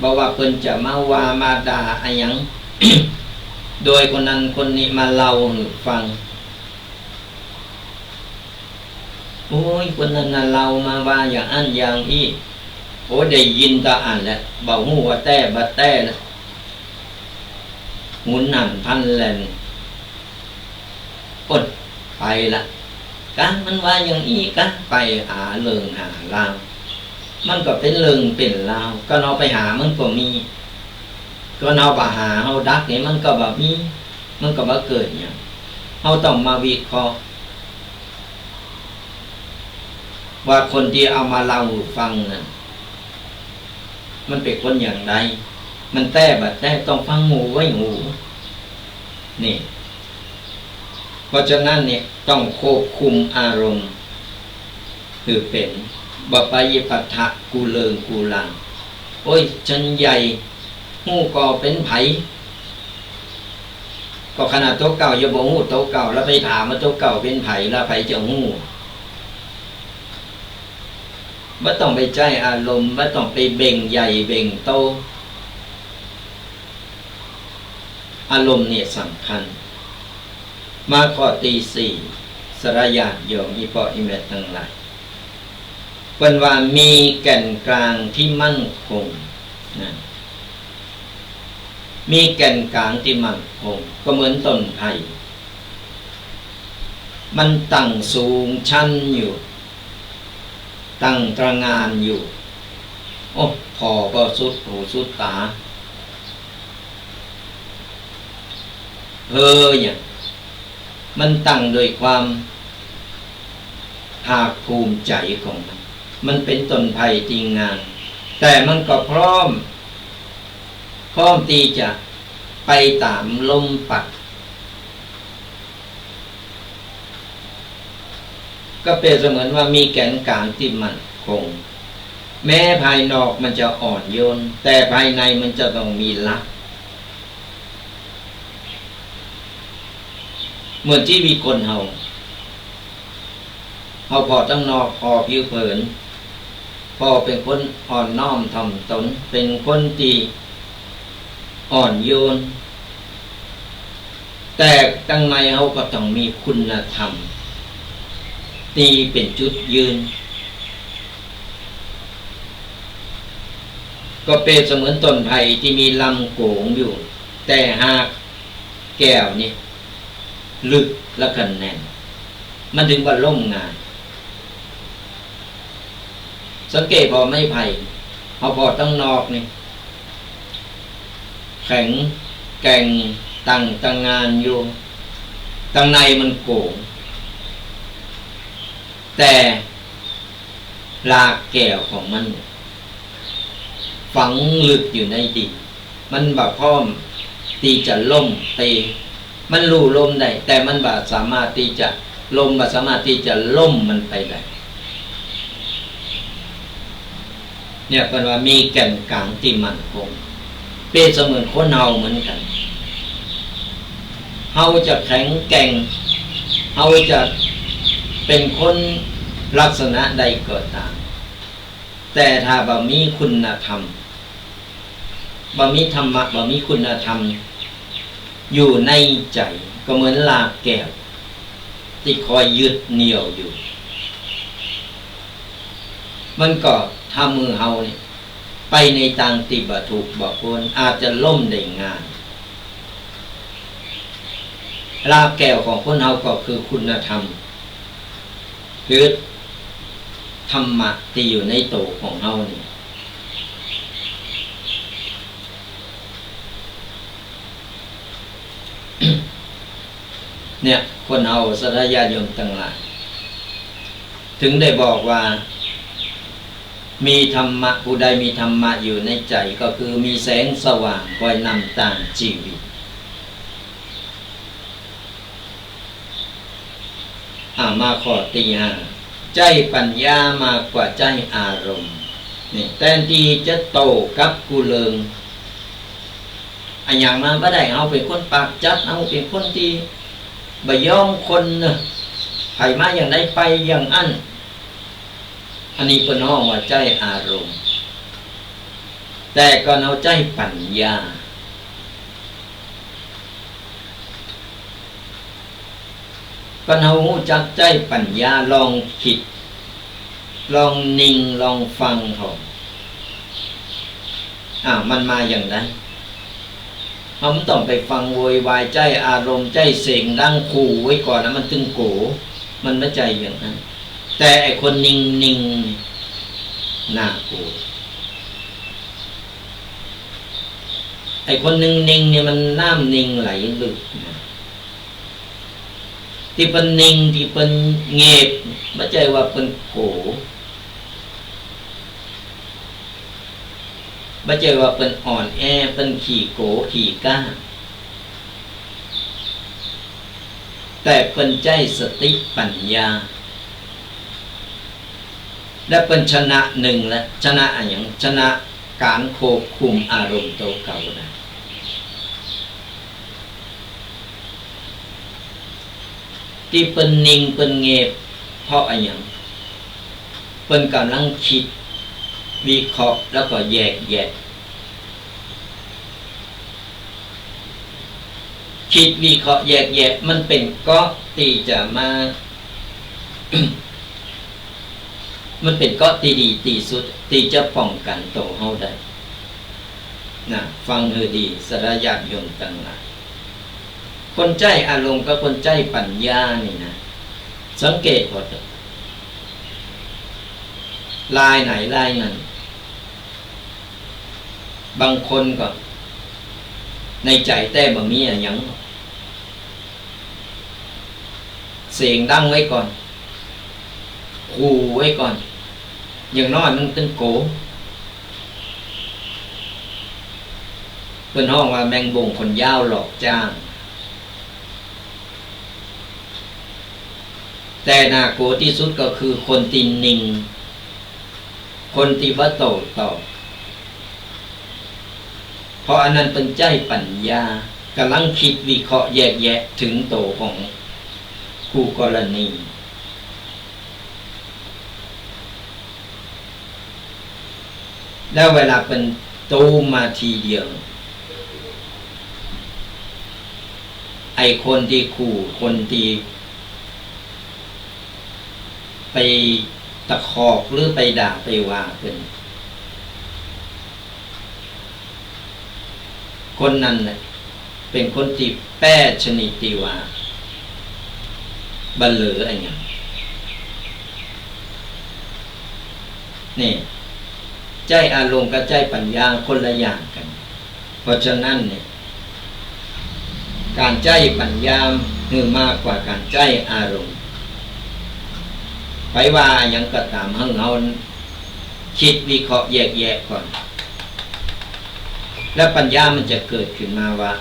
บอกว่าเพิ่นจะมาว่ามาด่าอะไรอย่าง โดยคนนั้นคนนี้มาเล่าให้ฟังโอ้ยคนนั้นน่ะเล่ามาว่าอย่างอันอย่างอี โอ้ได้ยินตาอ่านแล้วเบาหูว่าแต่บัดแต่นะหมุนหันพันแลนอดไปละกันมันว่าอย่างอีกันไปหาเลิงหาลาวมันก็เป็นเลิงเป็นลาวก็เอาไปหามันก็มีก็เอาไปหาเฮาดักนี่มันก็แบบมีมันก็บ่เกิดอย่างเฮาต้องมาวิเคราะห์ว่าคนที่เอามาเล่าฟังนั่นมันเป็นคนอย่างไรมันแต่บัดแต่ต้องฟังหูไว้หูนี่เพราะฉะนั้นเนี่ยต้องควบคุมอารมณ์คือเป็นบ่ไปปะทะกูเลิงกูลังโอ้ยฉันใหญ่หูก็เป็นไผก็ขนาดโต๊ะเก่าอย่าบอกหูโต๊ะเก่าแล้วไปถามว่าโต๊ะเก่าเป็นไผแล้วไผจะหูไม่ต้องไปใจอารมณ์ไม่ต้องไปเบ่งใหญ่เบ่งโตอารมณ์เนี่ยสำคัญมาข้อที่สี่สรญาติโยมอีปออีเมตทั้งหลายเป็นว่ามีแก่นกลางที่มั่นคงนะมีแก่นกลางที่มั่นคงก็เหมือนต้นไผ่มันตั้งสูงชันอยู่ตั้งตระหง่านอยู่โอ้พอก็สุดหูสุดตาอย่างมันตั้งโดยความภาคภูมิใจของมันเป็นต้นไผ่ที่งามแต่มันก็พร้อมที่จะไปตามลมปัดก็เป็นเสมือนว่ามีแก่นกลางที่มั่นคงแม้ภายนอกมันจะอ่อนโยนแต่ภายในมันจะต้องมีลักเหมือนที่มีคนเฮาพอตั้งนอกพอผิวเผินพอเป็นคนอ่อนน้อมถ่อมตนเป็นคนที่อ่อนโยนแต่ตั้งในเฮาก็ต้องมีคุณธรรมนี่เป็นจุดยืนก็เป็นเสมือนต้นไผ่ที่มีลำโขงอยู่แต่หากแก้วนี่ลึกและกันแน่นมันถึงว่าล่มงานสังเกตพอไม่ไผ่พอตั้งนอกนี่แข็งแกร่งตั้งงานอยู่ตั้งในมันโก่งแต่รากแก้วของมันฝังลึกอยู่ในดินมันแบบพร้อมที่จะล่มตีมันรู้ลมได้แต่มันแบบสามารถที่จะลมแบบสามารถที่จะล่มมันไปได้เนี่ยเป็นว่ามีแก่นกลางที่มั่นคงเป็นเสมือนคนเฮาเหมือนกันเฮาจะแข็งแกร่งเฮาจะเป็นคนลักษณะใดก็ตามแต่ถ้าบ่มีคุณธรรมบ่มีธรรมะบ่มีคุณธรรมอยู่ในใจก็เหมือนลากแก้วที่คอยยึดเหนี่ยวอยู่มันก็ทำมือเฮาเนี่ยไปในทางที่บ่ถูกบ่ควรอาจจะล่มได้ง่ายลากแก้วของคนเฮาก็คือคุณธรรมคือธรรมะที่อยู่ในโตของเฮานี่เนี่ยคนเฮาสัตยาโยมทั้งหลายถึงได้บอกว่ามีธรรมะผู้ใดมีธรรมะอยู่ในใจก็คือมีแสงสว่างคอยนำทางชีวิตมาข้อที่ห้าใจปัญญามากกว่าใจอารมณ์นี่แทนที่จะโตกับกูเลิงอันอย่างนั้นบ่ได้เอาเป็นคนปากจัดเอาเป็นคนที่บ่ยอมคนไผมาอย่างใดไปอย่างอันนี้เป็นห้องว่าใจอารมณ์แต่ก็เอาใจปัญญาก็เอาหูจักใจปัญญาลองคิดลองนิ่งลองฟังเขา มันมาอย่างไรเราไม่ต้องไปฟังโวยวายใจอารมณ์ใจเสียงดังขู่ไว้ก่อนนะมันตึงโกมันไม่ใจอย่างนั้นแต่ไอคนนิ่งๆน่ากลัวไอคนนิ่งๆเนี่ยมันน้ำนิ่งไหลลึกนะที่เป็นนิ่งที่เป็นเงียบไม่ใช่ว่าเป็นโกไม่ใช่ว่าเป็นอ่อนแอเป็นขี่โกขี่ก้าแต่เป็นใจสติปัญญาและเป็นชนะหนึ่งและชนะอย่างชนะการควบคุมอารมณ์ตัวเก่านะที่เป็นนิ่งเป็นเงียบเพราะอะไรอย่างเป็นกำลังคิดวิเคราะห์แล้วก็แยกแยะคิดวิเคราะห์แยกแยะมันเป็นก็ที่จะมา มันเป็นก็ตีดีตีสุดที่จะป้องกันตัวเฮาได้นะฟังเธอดีสระญาติโยมตั้งหลายคนใจอารมณ์กับคนใจปัญญานี่นะสังเกตพอเถอะลายไหนลายนั้นบางคนก็ในใจแต่บ่มีอะไรหยังเสียงดังไว้ก่อนขู่ไว้ก่อนอย่างน้อยมันตึงโกเป็นห้องว่าแมงบ่งคนยาวหลอกจ้างแต่น่ากลัวที่สุดก็คือคนตีนิ่งคนที่บ่โต้ตอบเพราะอันนั้นเป็นใจปัญญากำลังคิดวิเคราะห์แยกแยะถึงโตของคู่กรณีแล้วเวลาเป็นตูมาทีเดียวไอคนที่ขู่คนที่ไปตะคอกหรือไปด่าไปว่าเป็นคนนั้นแหละเป็นคนที่แป้ชนิดที่ว่าบันเหลืออะไรอย่างนี่ใจอารมณ์กับใจปัญญาคนละอย่างกันเพราะฉะนั้นเนี่ยการใจปัญญาคือมากกว่าการใจอารมณ์ไปว่าอย่างก็ตามให้เราคิดวิเคราะห์แยกแยะก่อนแล้วปัญญามันจะเกิดขึ้นมาว่า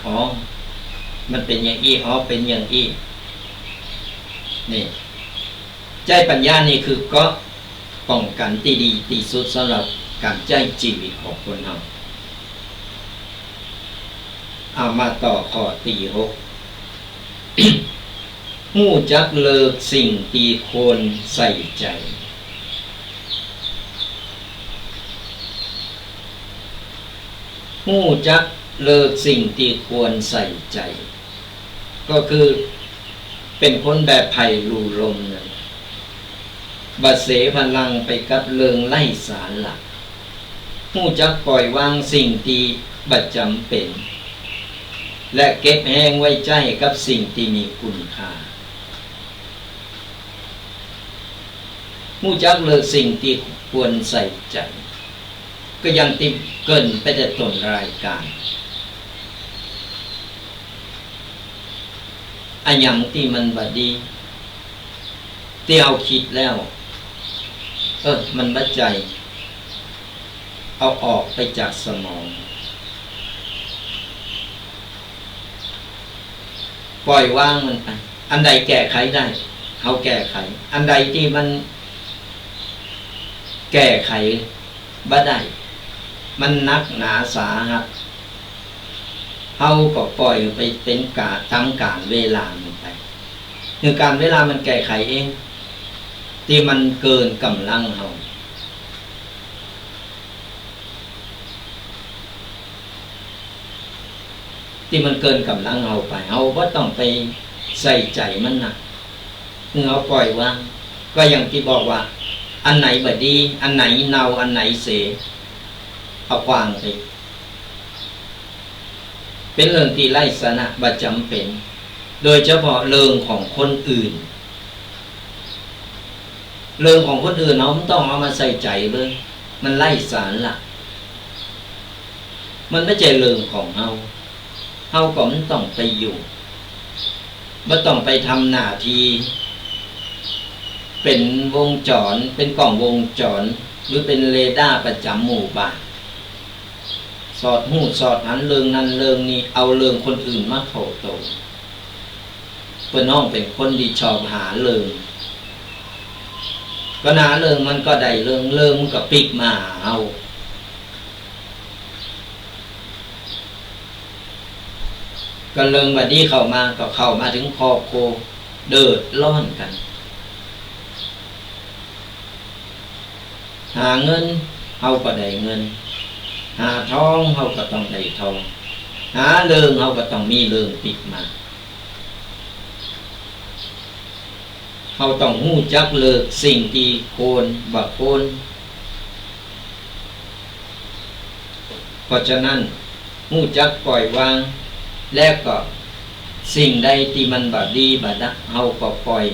มันเป็นอย่างอี้เป็นอย่างอี้นี่ใจปัญญานี่คือก็ป้องกันที่ดีที่สุดสำหรับการใจชีวิตของคนเราเอามาต่อข้อที่6 หู้จักเลิกสิ่งที่ควรใส่ใจหู้จักเลิกสิ่งที่ควรใส่ใจก็คือเป็นคนแบบไผ่ลูลมนั่นบัดเสพลังไปกับเลิงไล่สารหลักหู้จักปล่อยวางสิ่งที่บัดจำเป็นและเก็บแห้งไว้ใจกับสิ่งที่มีคุณค่าหู้จักเลิกสิ่งที่ควรใส่ใจก็ยังติดเกินไปแต่ต้นรายการอันยังที่มันบดีที่เอาคิดแล้วมันบัดใจเอาออกไปจากสมองปล่อยวางมันไปอันใดแก้ไขได้เขาแก้ไขอันใดที่มันแก้ไขบ่ได้มันนักหนาสาหัสเขาก็ปล่อยไปเป็นการเวลามันไปคือการเวลามันแก้ไขเองที่มันเกินกำลังเขาที่มันเกินกำลังเราไปเราก็ต้องไปใส่ใจมันนะคือเราปล่อยวางก็อย่างที่บอกว่าอันไหนบดีอันไหนเน่าอันไหนเสียเอาวางไป เป็นเรื่องที่ไร้สาระบ่จำเป็นโดยเฉพาะเรื่องของคนอื่นเรื่องของคนอื่นเราไม่ต้องเอามาใส่ใจเลยมันไร้สาระมันไม่ใช่เรื่องของเฮาก็มันต้องไปอยู่ไม่ต้องไปทำหน้าที่เป็นวงจรเป็นกล้องวงจรหรือเป็นเรดาร์ประจำหมู่บ้านสอดหูสอดหันเรื่องนั้นเรื่องนี้เอาเรื่องคนอื่นมาเข้าโตเพื่อน้องเป็นคนที่ชอบหาเรื่องก็หาเรื่องมันก็ได้เรื่องมันก็ปิกมาเอาก็เรื่องแบบนี้เข้ามาก็เข้ามาถึงครอบครัวเดือดร้อนกันหาเงินเฮาก็ได้เงินหาทองเฮาก็ต้องได้ทองหาเรื่องเฮาก็ต้องมีเรื่องปิดมาเฮาต้องฮู้จักเลิกสิ่งที่โคนบ่โคนเพราะฉะนั้นฮู้จักปล่อยวางแล้วก็สิ่งใดที่มันบ่ดีบ่ดักเฮาก็ปล่อย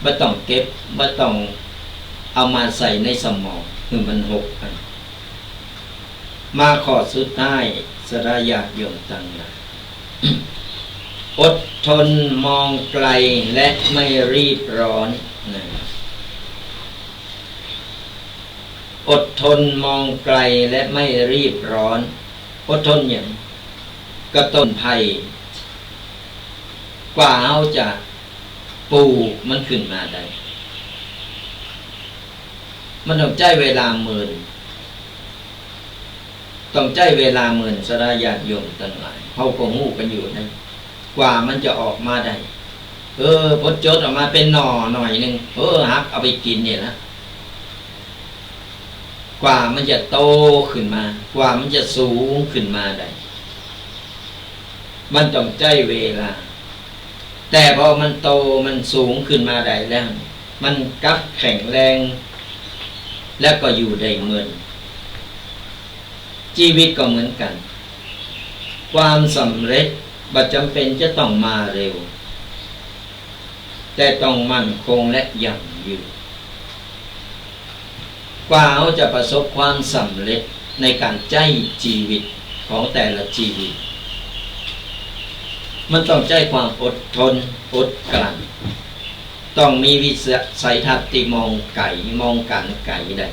บ่ต้องเก็บบ่ต้องเอามาใส่ในสมองคือมันหกกันมาข้อสุดท้ายสระญาติโยมทั้งหลายอดทนมองไกลและไม่รีบร้อนนะอดทนมองไกลและไม่รีบร้อนอดทนอย่างกระต้นไผ่กว่าเอาจะปลูกมันขึ้นมาได้มันต้องใช้เวลาหมื่นต้องใช้เวลาหมื่นสระญาติโยมทั้งหลายเขาก็ฮู้กันอยู่นะกว่ามันจะออกมาได้พดจดออกมาเป็นหน่อหน่อยนึงหักเอาไปกินเนี่ยนะกว่ามันจะโตขึ้นมากว่ามันจะสูงขึ้นมาได้มันต้องใช้เวลาแต่พอมันโตมันสูงขึ้นมาได้แล้วมันกลับแข็งแรงแล้วก็อยู่ได้เหมือนชีวิตก็เหมือนกันความสำเร็จบ่จำเป็นจะต้องมาเร็วแต่ต้องมั่นคงและยั่งยืนกว่าเขาจะประสบความสำเร็จในการใช้ชีวิตของแต่ละชีวิตมันต้องใช้ความอดทนอดกลั้นต้องมีวิสัยทัศน์ที่มองไกลมองการไกลได้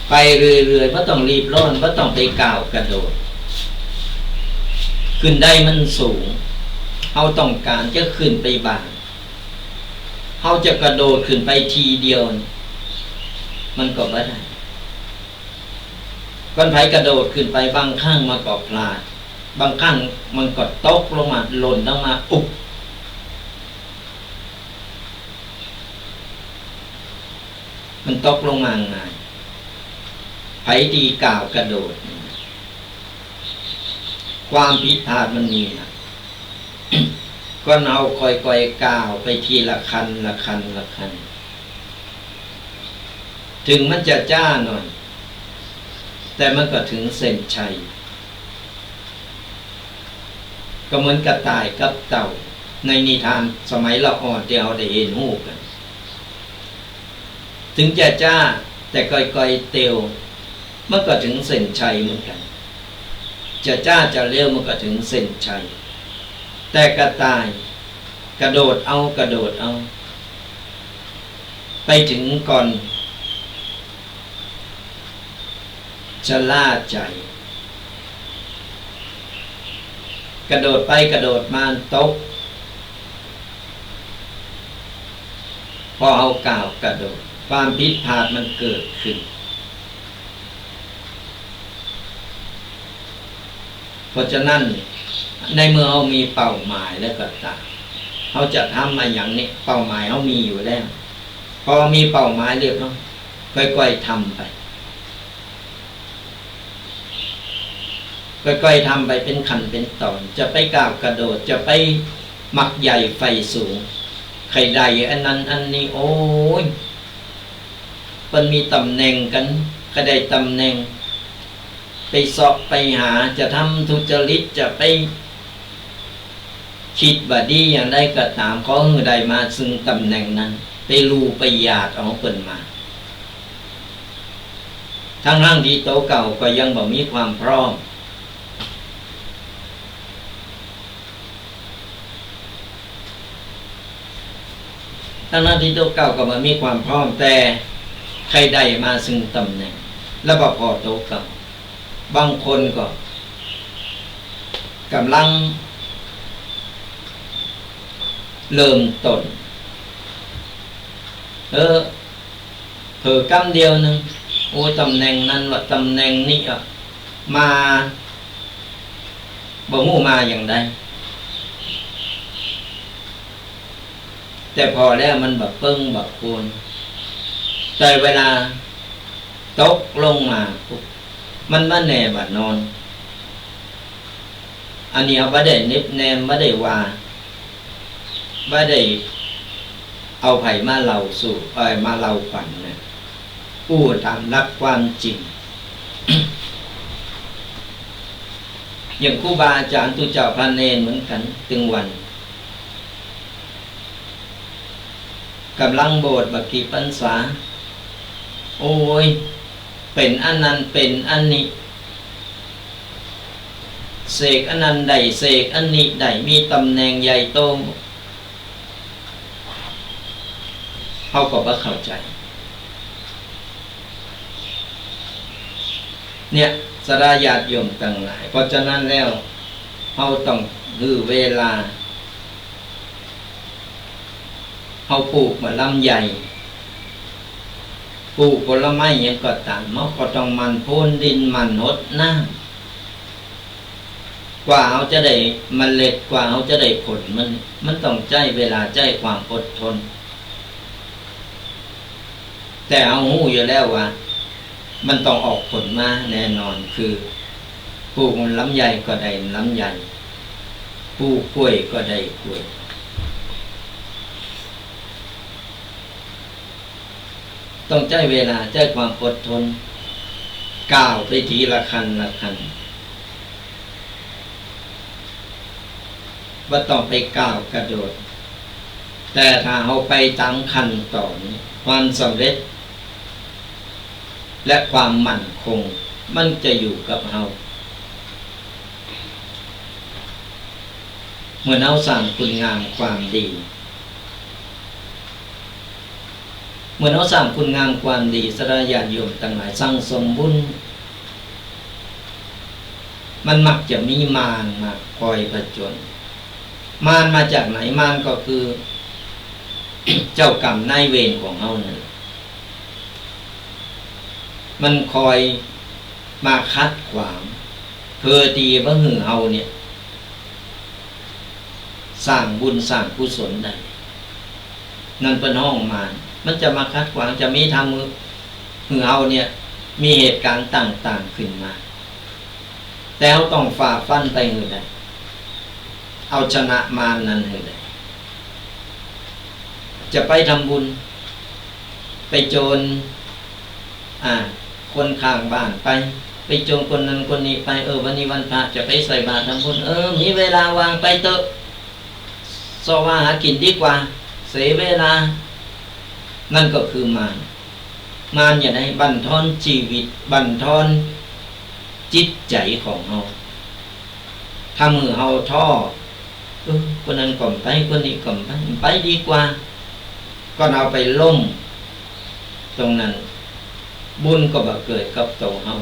ไปเรื่อยๆไม่ต้องรีบร้อนไม่ต้องไปก้าวกระโดดขึ้นได้มันสูงเขาต้องการจะขึ้นไปบ้างเขาจะกระโดดขึ้นไปทีเดียวมันก็ไม่ได้คนไผกระโดดขึ้นไปบางครั้งมาก็พลาดบางครั้งมันก็ตกลงมาหล่นลงมาอุบมันตกลงมาง่ายไผดีก้าวกระโดดความผิดพลาดมันมีนะก็เอาค่อยๆก้าวไปทีละขั้นละขั้นละขั้นถึงมันจะจ้าหน่อยแต่มันก็ถึงเส้นชัยก็เหมือนกระต่ายกับเต่าในนิทานสมัยละอ่อนที่เราได้เห็นหูกันถึงจะจ้าแต่ค่อยๆเตียวมันก็ถึงเส้นชัยเหมือนกันจะจ้าจะเร็วมันก็ถึงเส้นชัยแต่กระต่ายกระโดดเอาไปถึงก่อนชะล่าใจกระโดดไปกระโดดมาตกพอเอาก้าวกระโดดความผิดพลาดมันเกิดขึ้นเพราะฉะนั้นในเมื่อเรามีเป้าหมายแล้วก็ตามเขาจะทำมาอย่างนี้เป้าหมายเขามีอยู่แล้วพอมีเป้าหมายเรียบร้อยค่อยๆทำไปค่อยๆทำไปเป็นขั้นเป็นตอนจะไปก้าวกระโดดจะไปมักใหญ่ไฟสูงใครใดอันนั้นอันนี้โอ้ยมันมีตำแหน่งกันก็ได้ตำแหน่ง ไปเสาะไปหาจะทำทุจริตจะไปคิดว่าดีอย่างใดก็ตามเขาหือใดมาซึ่งตำแหน่งนั้นไปรู้ไปอยากเอาเปิ่นมาทั้งที่โตเก่าก็ยังบ่มีความพร้อมทั้งที่โตเก่าก็บ่มีความพร้อมแต่ใครใดมาซึ่งตำแหน่งแล้วบ่พอโตเก่าบางคนก็กำลังเริ่มต้นเผลอกำเดียวนึงโอ้ตำแหน่งนั้นว่าตำแหน่งนี้มาบ่ฮู้มาอย่างใดแต่พอแล้วมันแบบเปิ้งแบบคูณแต่เวลาตกลงมามันมาแน่บัดนอนอันนี้เอาบ่ได้นิบแนมบ่ได้ว่าบ่ได้เอาไผมาเล่าสู่มาเล่าฝันนะพูดตามหลักความจริง อย่างครูบาอาจารย์ตุเจ้าพระเนรเหมือนกันถึงวันกำลังโบสถ์บักกี่พรรษาโอ้ยเป็นอันนั้นเป็นอันนี้เสกอันนั้นได้เสกอันนี้ได้มีตำแหน่งใหญ่โตเขาก็บ่เข้าใจเนี่ยสราญาติโยมต่างหลายเพราะฉะนั้นแล้วเขาต้องถือเวลาเขาปลูกมะลำใหญ่ปลูกผลไม้ยังก็ตามเขาก็ต้องมันพ่นดินมันหดน้ำกว่าเขาจะได้เมล็ดกว่าเขาจะได้ผลมันต้องใจเวลาใจความอดทนแต่เอาหูอยู่แล้วว่ามันต้องออกผลมาแน่นอนคือปลูกลำไยก็ได้ลำไยปลูกกล้วยก็ได้กล้วยต้องใจเวลาใจความอดทนก้าวไปทีละขั้นละขั้นว่าต้องไปก้าวกระโดดแต่ถ้าเราไปตามขั้นตอนความสำเร็จและความมั่นคงมันจะอยู่กับเราเมื่อเราสร้างคุณงามความดีเมื่อเราสร้างคุณงามความดีสราญาติโยมต่างหลายสร้างสมบุญมันมักจะมีมารมาคอยผจญมารมาจากไหนมารก็คือ เจ้ากรรมนายเวรของเรานั่นมันคอยมาคัดขวางเพื่อที่ว่าหือเฮาเนี่ยสร้างบุญสร้างกุศลได้นั่นเป็นห้องมารมันจะมาคัดขวางจะมีทำหือเฮาเนี่ยมีเหตุการณ์ต่างๆขึ้นมาแต่เราต้องฝ่าฟันไปหือได้เอาชนะมารนั้นหือได้จะไปทำบุญไปโจรคนข้างบ้านไปโจรคนนั้นคนนี้ไปวันนี้วันพระจะไปใส่บาตรทำบุญมีเวลาวางไปเถอะสวาหากินดีกว่าเสียเวลานั่นก็คือมารอย่าได้บั่นทอนชีวิตบั่นทอนจิตใจของเราทำมือเราท้อคนนั้นก่อนไปคนนี้ก่อนไปดีกว่าก็เอาไปล้มตรงนั้นบุญก็บ่เกิดกับตัวเฮา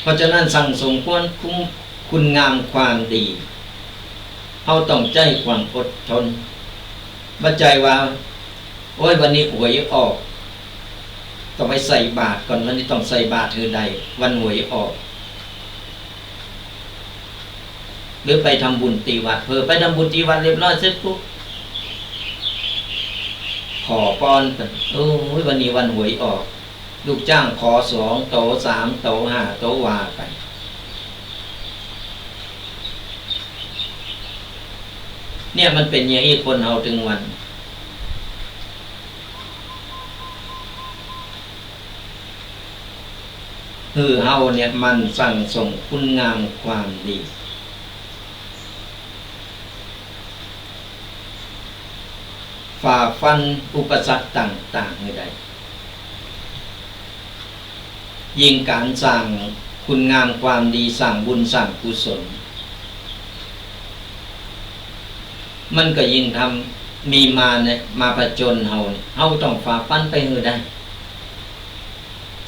เพราะฉะนั้นสั่งสมควรคุณงามความดีเฮาต้องใจความอดทนบ่ใจว่าโอ้ยวันนี้หวยออกต้องไปใส่บาตรก่อนวันนี้ต้องใส่บาตรคือใดวันหวยออกหรือไปทำบุญตีวัดไปทำบุญตีวัดเรียบร้อยเสร็จปุ๊บขอป้อนกันวันนี้วันหวยออกลูกจ้างขอ2 โต๊ะ 3 โต๊ะ 5 โต๊ะว่าไปเนี่ยมันเป็นอย่างนี้คนเฮาถึงวัน คือเฮาเนี่ยมันสั่งสมคุณงามความดีฝ่าฟันอุปสรรคต่างๆให้ได้ยิ่งการสร้างคุณงามความดีสร้างบุญสร้างกุศลมันก็ยิ่งทำมีมาเนี่ยมาผจญเฮาต้องฝ่าฟันไปให้ได้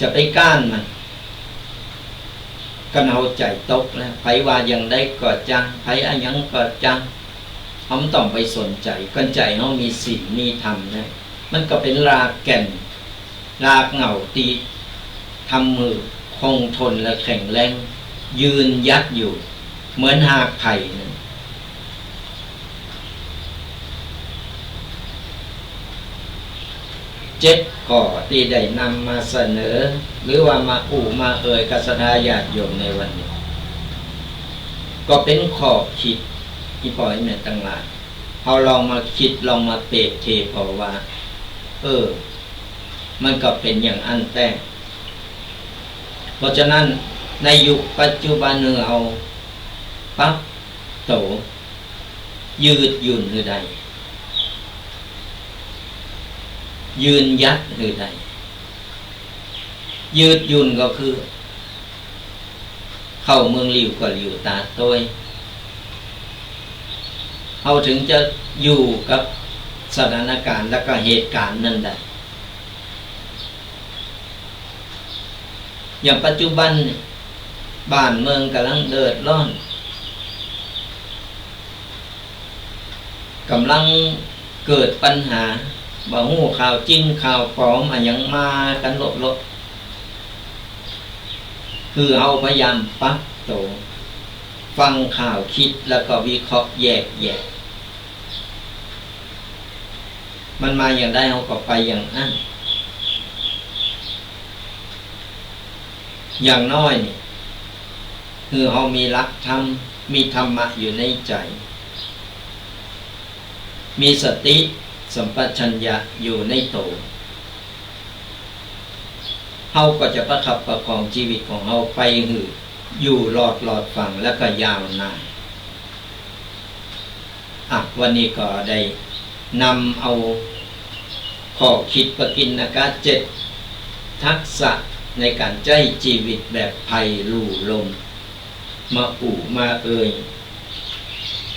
จะไปก้านมันก็เอาใจตกแล้วไผว่าอย่างใดก็จังไผอะหยังก็จังเฮาต้องไปสนใจกันใจเฮามีศีลมีธรรมนะมันก็เป็นรากแก่นรากเหง้าตีทำมือคงทนและแข็งแรงยืนยัดอยู่เหมือนหากไผ่นะ7 ข้อที่ได้นำมาเสนอหรือว่ามามากับศรัทธาญาติโยมในวันนี้ก็เป็นข้อคิดที่พ่อให้แม่ตั้งหลายเอาลองมาคิดลองมาเปรียบเทียบเอาว่ามันก็เป็นอย่างอันแต่เพราะฉะนั้นในยุคปัจจุบันเอาปั๊บโตยืดหยุ่นหรือใดยืนยัดหรือใดยืดหยุ่นก็คือเข้าเมืองริวก็ริวตาโต้ยเขาถึงจะอยู่กับสถานการณ์และก็เหตุการณ์นั้นได้อย่างปัจจุบันบ้านเมืองกำลังเดือดร้อนกำลังเกิดปัญหาบ่ฮู้ข่าวจริงข่าวปลอมอะหยังมากันลบคือเอาพยายามปรับตัวฟังข่าวคิดแล้วก็วิเคราะห์แยกแยะมันมาอย่างใดเขาก็ไปอย่างนั้นอย่างน้อยนี่คือเขามีหลักธรรมมีธรรมะอยู่ในใจมีสติสัมปชัญญะอยู่ในตัวเขาก็จะประคับประคองชีวิตของเขาไปอยู่หลอดฟังแล้วก็ยาวนานวันนี้ก็ได้นำเอาข้อคิดปกิณกะ7 ทักษะในการใช้ชีวิตแบบไผ่ลู่ลมมามา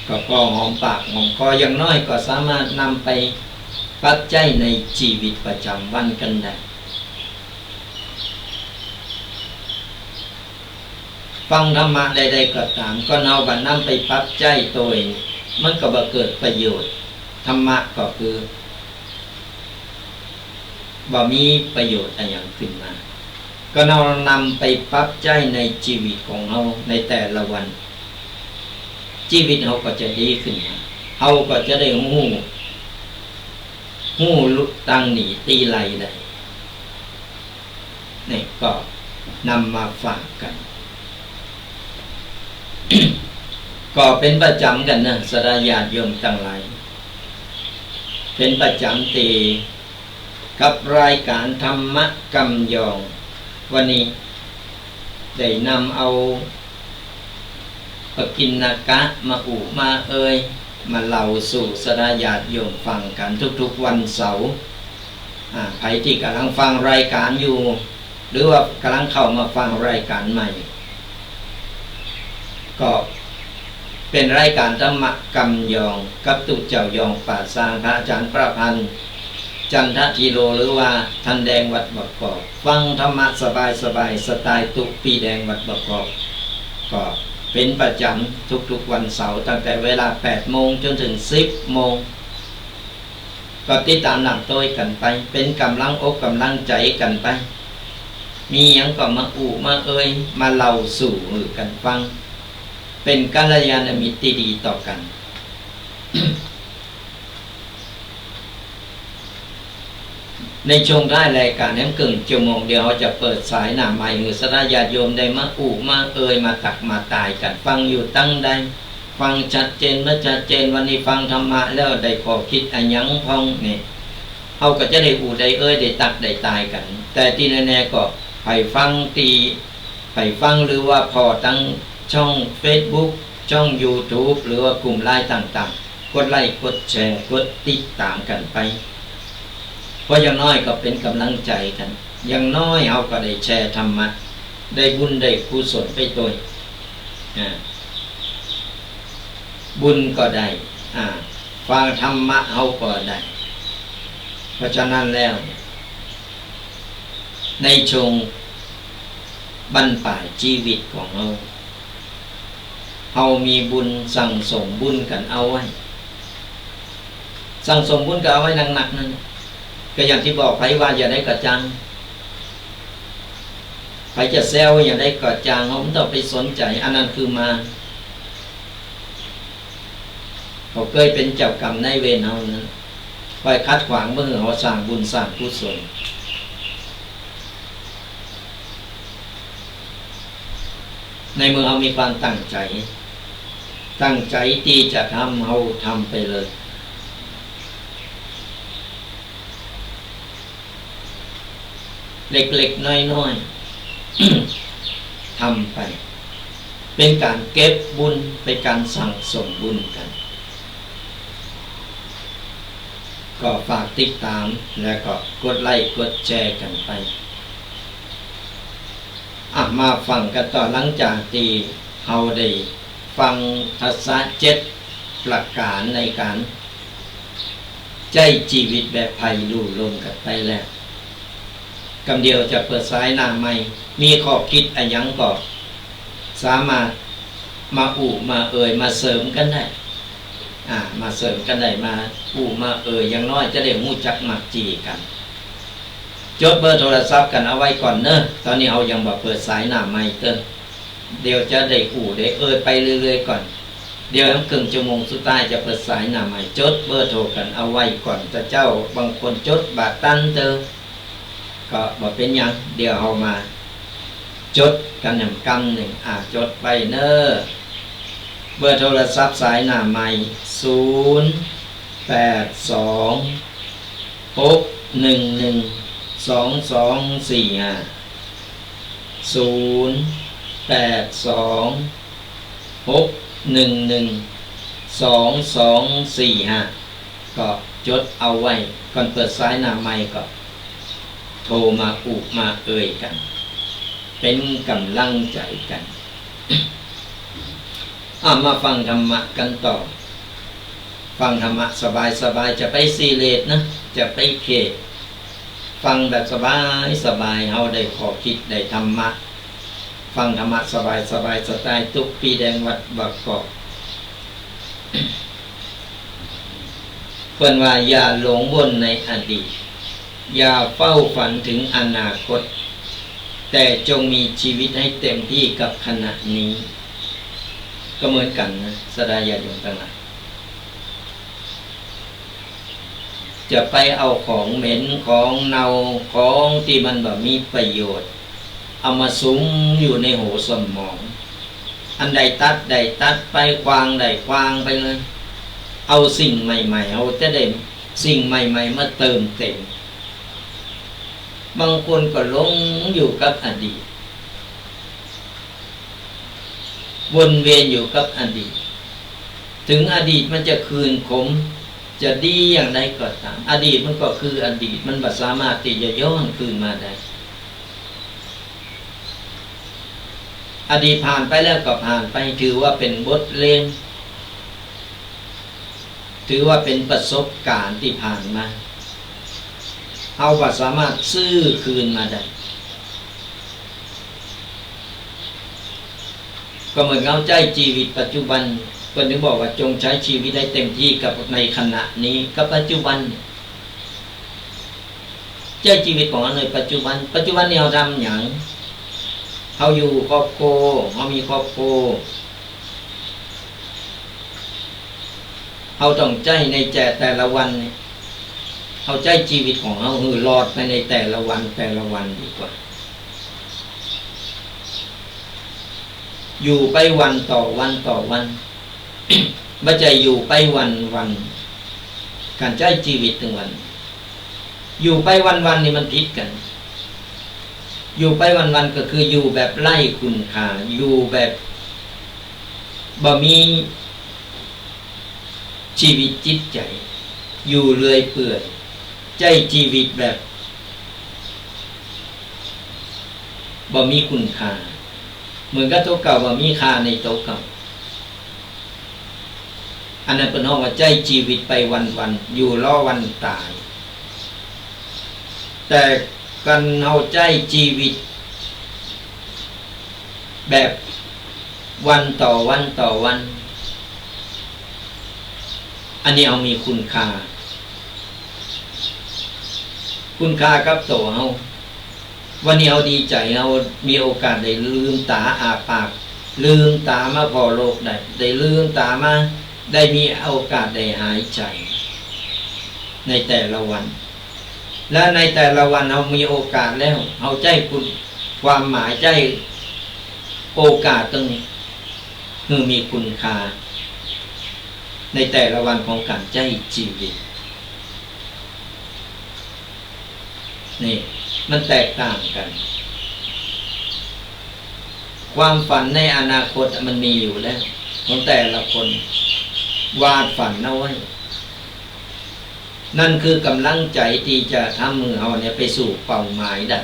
ก็พอหอมปากหอมคออย่างน้อยก็สามารถนำไปปัจจัยในชีวิตประจำวันกันได้ฟังธรรมะใดๆก็ตามก็เอาบัดนำไปปัจจัยตัวเองมันก็บ่เกิดประโยชน์ธรรมะก็คือบ่มีประโยชน์อะไรอย่างขึ้นมาก็เรานำไปปรับใจในชีวิตของเราในแต่ละวันชีวิตเราก็จะดีขึ้นเราก็จะได้หู้ลุกตั้งหนีตีไหลได้นี่ก็นำมาฝากกัน ก็เป็นประจำกันนะศรัทธาญาติโยมทั้งหลายเป็นประจำตีกับรายการธรรมะกำยองวันนี้ได้นำเอาปกิณกะมามามาเล่าสู่ศรัทธาญาติโยมฟังกันทุกๆวันเสาร์ใครที่กำลังฟังรายการอยู่หรือว่ากำลังเข้ามาฟังรายการใหม่ก็เป็นรายการธรรมะกำยองกับตุเจ้ายองป่าสร้างพระอาจารย์ประพันธ์จันททีโลหรือว่าท่านแดงวัดบกกอกฟังธรรมะสบายสไตล์ตุปีแดงวัดบกกอกก็เป็นประจำทุกๆวันเสาร์ตั้งแต่เวลา 8 โมงจนถึง 10 โมงก็ติดตามนำต้วยกันไปเป็นกำลังอกกำลังใจกันไปมีหยังก็มามามาเล่าสู่กันฟังเป็นกัลยาณมิตรที่ดีต่อกัน ในช่วงท้ายรายการนี้กึ่งชั่วโมงเดียวเขาจะเปิดสายหน้าใหม่หรือศรัทธาญาติโยมได้มามามาตักมาตายกันฟังอยู่ตั้งใดฟังชัดเจนเมื่อชัดเจนวันนี้ฟังธรรมะแล้วได้ขอคิดอันยังพองนี่เขาก็จะได้ได้ตักได้ตายกันแต่ที่แน่ๆก็ให้ฟังตี ไปฟังหรือว่าพอตั้งช่อง Facebook ช่อง YouTube หรือว่ากลุ่มไลน์ต่างๆกดไลค์กดแชร์กดติดตามกันไปเพราะอย่างน้อยก็เป็นกำลังใจกันอย่างน้อยเราก็ได้แชร์ธรรมะได้บุญได้กุศลไปตัวบุญก็ได้ฟังธรรมะเราก็ได้เพราะฉะนั้นแล้วในช่วงบรรปลายชีวิตของเรามีบุญสั่งสมบุญกันเอาไว้สั่งสมบุญกันเอาไว้หนักๆนั่นก็อย่างที่บอกไผว่าอย่าได้กระจังไผจะแซวอย่าได้กระจังเราไม่ต้องไปสนใจอันนั้นคือมาเขาเคยเป็นเจ้ากรรมนายเวรเรานั้นคอยคัดขวางเมื่อเราสร้างบุญสร้างกุศลในเมื่อเรามีความตั้งใจที่จะทำเราทำไปเลยเล็กๆน้อยๆ ทำไปเป็นการเก็บบุญเป็นการสั่งสมบุญกันก็ฝากติดตามแล้วก็กดไลค์กดแชร์กันไปมาฟังกันต่อหลังจากที่เราได้ฟังทัศนะ7ประการในการใจชีวิตแบบไผ่ลู่ลมกันไปแล้วกำเดียวจะเปิดสายหน้าใหม่มีข้อคิดอะไรยังก็สามารถมามามาเสริมกันได้มาเสริมกันได้มามาอย่างน้อยจะได้รู้จักมักจีกันจดเบอร์โทรศัพท์กันเอาไว้ก่อนเนอะตอนนี้เอายังบอกเปิดสายหน้าใหม่เติมเดี๋ยวจะได้ได้ไปเรื่อยๆก่อนเดี๋ยวครึ่งชั่วโมงสุดท้ายจะเปิดสายหน้าใหม่จดเบอร์โทรกันเอาไว้ก่อนแต่เจ้าบางคนจดบาทตันเติมก็บอกเป็นยังเดี๋ยวเอามาจดกันอย่างกำหนึ่งจดไปเนอะเบอร์โทรศัพท์สายหน้าใหม่082-611-2245ก็จดเอาไว้ก่อนเปิดสายหน้าใหม่ก็โทรมามากันเป็นกำลังใจกันมาฟังธรรมะกันต่อฟังธรรมะสบายจะไปซีเรสนะจะไปเคฟังแบบสบายเฮาได้ขอคิดได้ธรรมะฟังธรรมะสบายสไตล์ตุกปีแดงวัดบางกอกเพิ่นว่าอย่าหลงวนในอดีตอย่าเฝ้าฝันถึงอนาคตแต่จงมีชีวิตให้เต็มที่กับขณะนี้ก็เหมือนกันนะสดายาโยมทั้งหลายจะไปเอาของเหม็นของเน่าของที่มันแบบมีประโยชน์เอามาสุมอยู่ในหัวสมองอันใดตัดไปควางไปเลยเอาสิ่งใหม่ๆเอาจะได้สิ่งใหม่ๆมาเติมเต็มบางคนก็หลงอยู่กับอดีตวนเวียนอยู่กับอดีตถึงอดีตมันจะคืนขมจะดีอย่างใดก็ตามอดีตมันก็คืออดีตมันบ่สามารถที่จะย้อนคืนมาได้อดีตผ่านไปแล้วก็ผ่านไปถือว่าเป็นบทเรียนถือว่าเป็นประสบการณ์ที่ผ่านมาเอาบ่สามารถซื้อคืนมาได้ก็เหมือนเอาใจชีวิตปัจจุบันคนถึงบอกว่าจงใช้ชีวิตได้เต็มที่กับในขณะนี้กับปัจจุบันใจชีวิตของเราในปัจจุบันนี้เราทำอย่างเราอยู่ครอบครัวเรามีครอบครัวเราต้องใจในแต่ละวันเอาใจชีวิตของเรารอดไปในแต่ละวันดีกว่าอยู่ไปวันต่อวันไม่ใช่อยู่ไปวันการใช้ชีวิตถึงวันอยู่ไปวันนี่มันผิดกัน อยู่ไปวันๆก็คืออยู่แบบไร้คุณค่าอยู่แบบบ่มีชีวิตจิตใจอยู่เรื่อยเปื่อยใจชีวิตแบบบ่มีคุณค่าเหมือนกับโต๊ะเก่าบ่มีค่าในโต๊ะเก่าอันนั้นเป็นห้องว่าใจชีวิตไปวันๆอยู่รอวันตายแต่กันเอาใจชีวิตแบบวันต่อวันต่อวันอันนี้เอามีคุณค่ากับตัวเฮาวันนี้เอาดีใจเอามีโอกาสได้ลืมตาอาปากลืมตามาพอโลกได้ลืมตามาได้มีโอกาสได้หายใจในแต่ละวันและในแต่ละวันเรามีโอกาสแล้วเอาใจคุณความหมายใจโอกาสตรงนี้คือมีคุณค่าในแต่ละวันของการใจชีวิตนี่มันแตกต่างกันความฝันในอนาคตมันมีอยู่แล้วของแต่ละคนวาดฝันเอาไว้นั่นคือกำลังใจที่จะทำมือเอาเนี่ยไปสู่เป้าหมายได้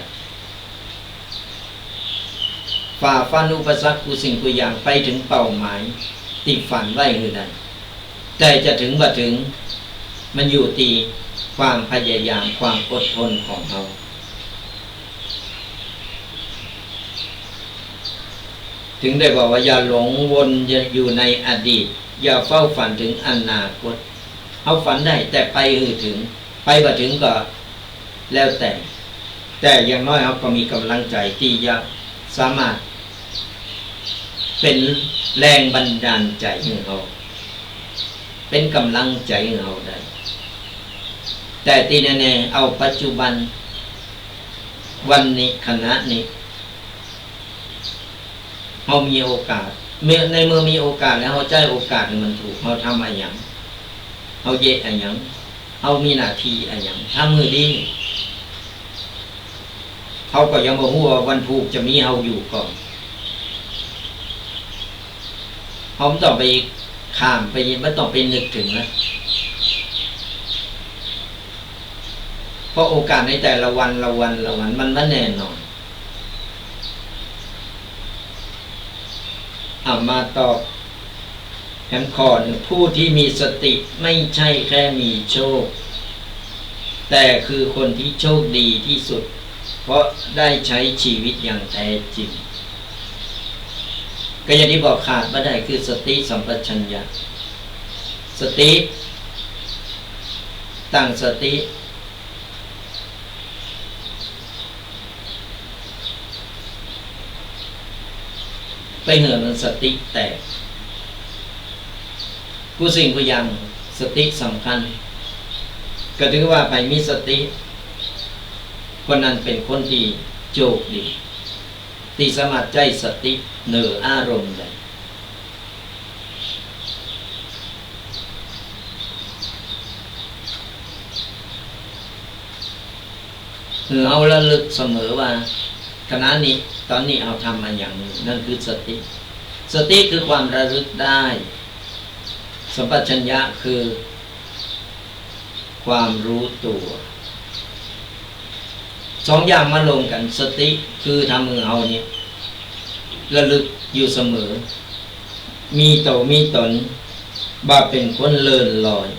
ฝ่าฟันอุปสรรคกูสิ่งกูอย่างไปถึงเป้าหมายที่ฝันไว้คือได้แต่จะถึงบ่ถึงมันอยู่ที่ความพยายามความอดทนของเราถึงได้บอกว่าอย่าหลงวนอยู่ในอดีตอย่าเฝ้าฝันถึงอนาคตเอาฝันได้แต่ไปถึงไปบ่ถึงก็แล้วแต่อย่างน้อยเขาก็มีกำลังใจที่จะสามารถเป็นแรงบันดาลใจให้เขาเป็นกำลังใจให้เขาได้แต่ที่แน่ๆเอาปัจจุบันวันนี้ขณะนี้เขามีโอกาสในเมื่อมีโอกาสแล้วเขาใจโอกาสมันถูกเขาทำอะไรอย่างเขาเยะอะไรอย่างเขามีหน้าที่อะไรอย่างถ้ามือดีเขาก็ยังบอกว่าวันถูกจะมีเขาอยู่ก่อนเขาไม่ต้องไปข้ามไปไม่ต้องไปนึกถึงนะเพราะโอกาสในแต่ละวันมันไม่แน่นอนมาตอบแถมข้อหนึ่งผู้ที่มีสติไม่ใช่แค่มีโชคแต่คือคนที่โชคดีที่สุดเพราะได้ใช้ชีวิตอย่างแท้จริงก็อย่างที่บอกขาดไม่ได้คือสติสัมปชัญญะสติตั้งสติไปเหนือมันสติแตกผู้สิ่งผู้ยังสติสำคัญก็ถือว่าไปมีสติคนนั้นเป็นคนที่โชคดีที่สามารถใจสติเหนืออารมณ์ได้เอาระลึกเสมอว่าขณะนี้ตอนนี้เอาทำมาอย่างนี้นั่นคือสติคือความระลึกได้สัมปชัญญะคือความรู้ตัวสองอย่างมาลงกันสติคือทำมือเอาเนี่ยระลึกอยู่เสมอมีโตมีตนบ่าเป็นคนเลินลอย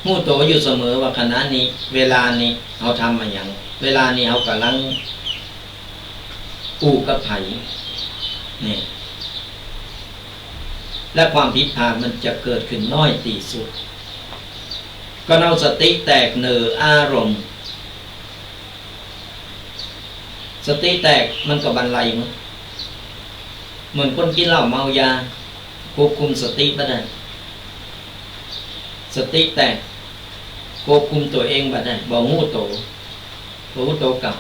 หู้โตอยู่เสมอว่าขณะนี้เวลานี้เขาทำมาอย่างเวลานี้เขากำลังอู้กับไผ่เนี่ยและความผิดพลาดมันจะเกิดขึ้นน้อยที่สุดก็เอาสติแตกเหนืออารมณ์สติแตกมันก็บรรลัยมั้งเหมือนคนกินเหล้าเมายาควบคุมสติไม่ได้สติแตกควบคุมตัวเองไม่ได้บ่หู้โตกับ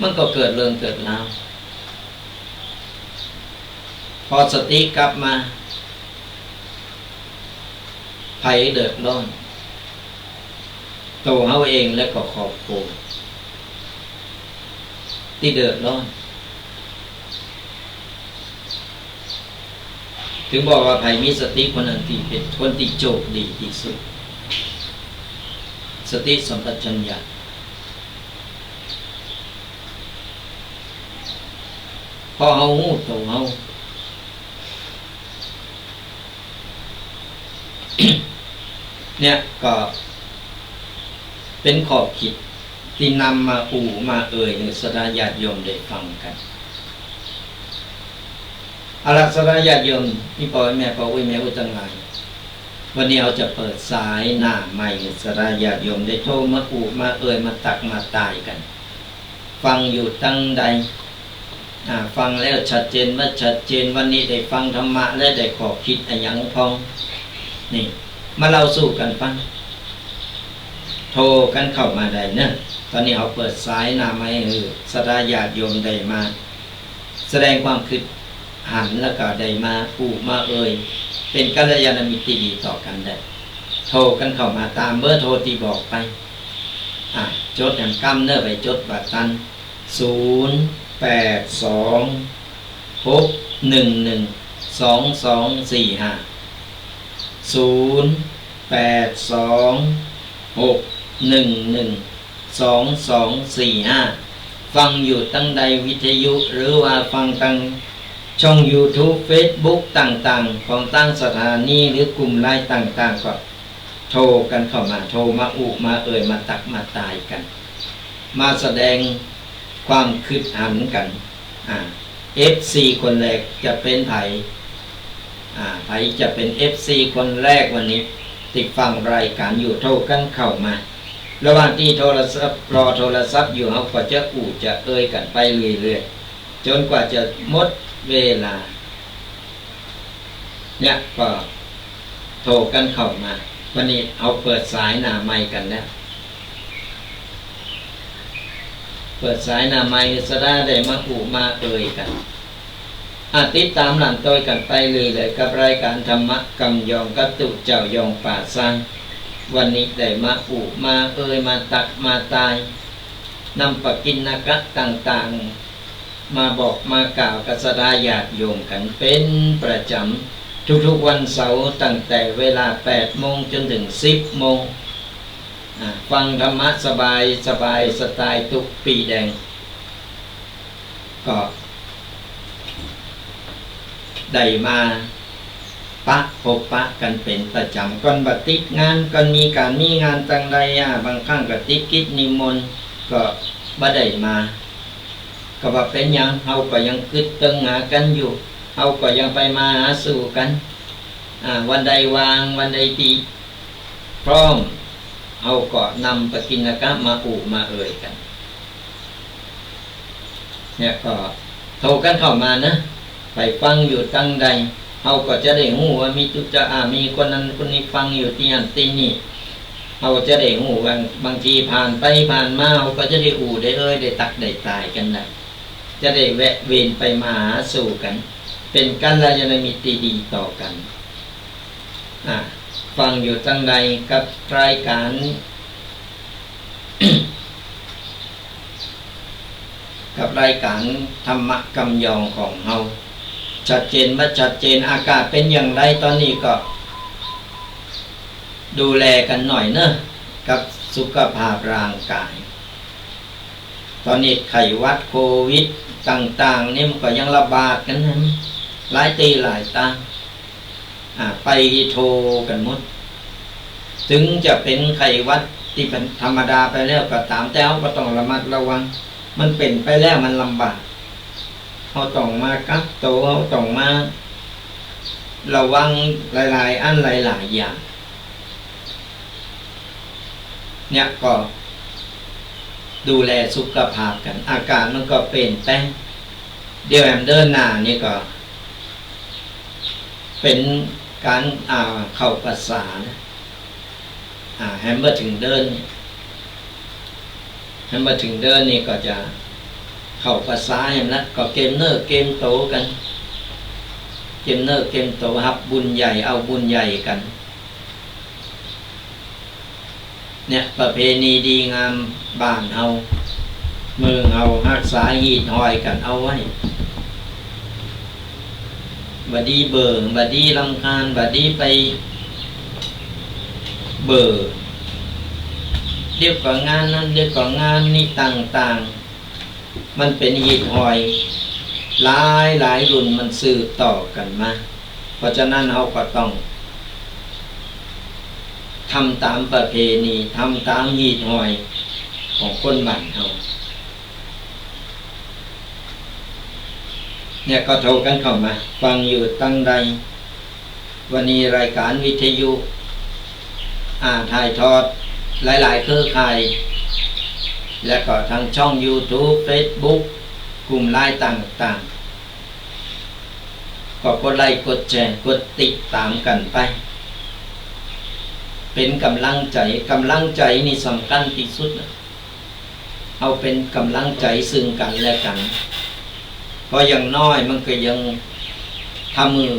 มันก็เกิดเรื่องเกิดราวพอสติกลับมาภัยเดือดร้อน ตัวเฮาเองและก็ครอบครัวที่เดือดร้อนถึงบอกว่าใครมีสติคนนั้นที่เป็นคนที่โชคดีที่สุดสติสัมปชัญญะพอเฮาฮู้ตัวเฮา เนี่ยก็เป็นขอบคิดที่นำมาอู่มาเอ่ยในสดาญาติโยมได้ฟังกันอารักษาญาติโยมที่พ่อแม่พ่ออุ้ยแม่อุ้ยทั้งหลายวันนี้เราจะเปิดสายหน้าใหม่สดาญาติโยมได้โทรมาอู่มาเอ่ยมาตักมาตายกันฟังอยู่ตั้งใดฟังแล้วชัดเจนว่าชัดเจนวันนี้ได้ฟังธรรมะและได้ขอบคิดอะไรอย่างพองนี่มาเล่าสู่กันฟังโทรกันเข้ามาได้เนอะตอนนี้เราเปิดสายหน้าใหม่สดาญาติโยมได้มาแสดงความคิดหันแล้วก็ได้มาพูดมาเอ่ยเป็นกัลยาณมิตรที่ดีต่อกันได้โทรกันเข้ามาตามเบอร์โทรที่บอกไปจดอย่างกำเนอไปจดบัตรตัน082-611-2245ฟังอยู่ตั้งใดวิทยุหรือว่าฟังตั้งช่อง YouTube Facebook ต่างๆของตั้งสถานีหรือกลุ่มไลน์ต่างๆก็โทรกันเข้ามาโทรมาอุมาเอ่ยมาตักมาตายกันมาแสดงความคิดหันกันFC คนแรกจะเป็นไผจะเป็น FC คนแรกวันนี้ติดฟังรายการอยู่โทรกันเข้ามาระหว่างที่โทรศัพท์รอโทรศัพท์อยู่เขาก็จะอู่จะเอ่ยกันไปเรื่อยๆจนกว่าจะหมดเวลาเนี่ยก็โทรกันเข้ามาวันนี้เอาเปิดสายหน้าไมค์กันแล้วเปิดสายหน้าไมค์สดาได้มาอู่มาเอ่ยกันติดตามหลังต้อยกันไปเลยกับรายการธรรมะกำยองกตุเจ้ายองป่าซังวันนี้ได้มาอู่มาเอ่ยมาตักมาตายนำปกิณณกะต่างๆมาบอกมากล่าวกับสดาญาติโยมกันเป็นประจำทุกๆวันเสาร์ตั้งแต่เวลา 8 โมงจนถึง 10 โมงฟังธรรมะสบายสบายสไตล์ตุกปีแดงก็ได้มาพบปะกันเป็นประจำก่อนบัดติดงานก่อนมีงานต่างใดบางครั้งก็ติดกิจนิมนต์ก็บ่ได้มาก็ว่าเป็นหยังเฮาก็ยังคิดตึงหากันอยู่เฮาก็ยังไปมาหาสู่กันวันใดวางวันใดตีพร้อมเฮาก็นำปกิณกะมาอู่มาเอ่ยกันเนี่ยก็โทรกันเข้ามานะไปฟังอยู่ตั้งใดเฮาก็จะได้ฮู้ว่ามีมีคนนั้นคนนี้ฟังอยู่ที่นั่นที่นี่เฮาจะได้ฮู้ว่าบางทีผ่านไปผ่านมาเฮาก็จะได้อู่ได้เอ่ยได้ตักได้ตายกันได้จะได้แวะเวียนไปมาหาสู่กันเป็นกัลยาณมิตรที่ดีต่อกันฟังอยู่ตั้งใดกับรายการ กับรายการธรรมะกำยองของเฮาชัดเจนว่าชัดเจนอากาศเป็นอย่างไรตอนนี้ก็ดูแลกันหน่อยเนอะกับสุขภาพร่างกายตอนนี้ไข้หวัดโควิดต่างๆนี่มันก็ยังระบาดกันนะหลายตีหลายตาไปโทรกันหมดถึงจะเป็นไข้หวัดที่เป็นธรรมดาไปแล้วก็ตามแต่เราก็ต้องระมัดระวังมันเป็นไปแล้วมันลำบากเราต้องมากักตัวเราต้องมาระวังหลายๆอันหลายๆอย่างเนี่ยก็ดูแลสุขภาพกันอาการมันก็เปลี่ยนแปลงเดี๋ยวเดินหน้านี่ก็เป็นการเข้าภาษาแฮมเบอร์ถึงเดินนี่ก็จะเข้าภาษาแฮมแล้วก็เกมเนอร์เกมโตกันเกมเนอร์เกมโตครับบุญใหญ่เอาบุญใหญ่กัน เนี่ยประเพณีดีงามบ้านเฮาเมืองเฮารักษาหีดหอยกันเอาไว้บัดดีเบิ่งบัดดีรำคาญบัดดีไปเบิ่งเรียกว่างานนั้นเรียกว่างานนี้ต่างๆมันเป็นหีดหอยหลายรุ่นมันสืบต่อกันมาเพราะฉะนั้นเฮาก็ต้องทำตามประเพณีทำตามหีดหอยของคนบ้านเฮาเนี่ยก็โทรกันเข้ามาฟังอยู่ตั้งใดวันนี้รายการวิทยุถ่ายทอดหลายๆเครือข่ายและก็ทางช่อง YouTube Facebook กลุ่มไลน์ต่างๆก็กดไลค์กดแชร์กดติดตามกันไปเป็นกำลังใจนี่สำคัญที่สุดนะเอาเป็นกำลังใจซึ่งกันและกันเพราะอย่างน้อยมันก็ยังทำมือ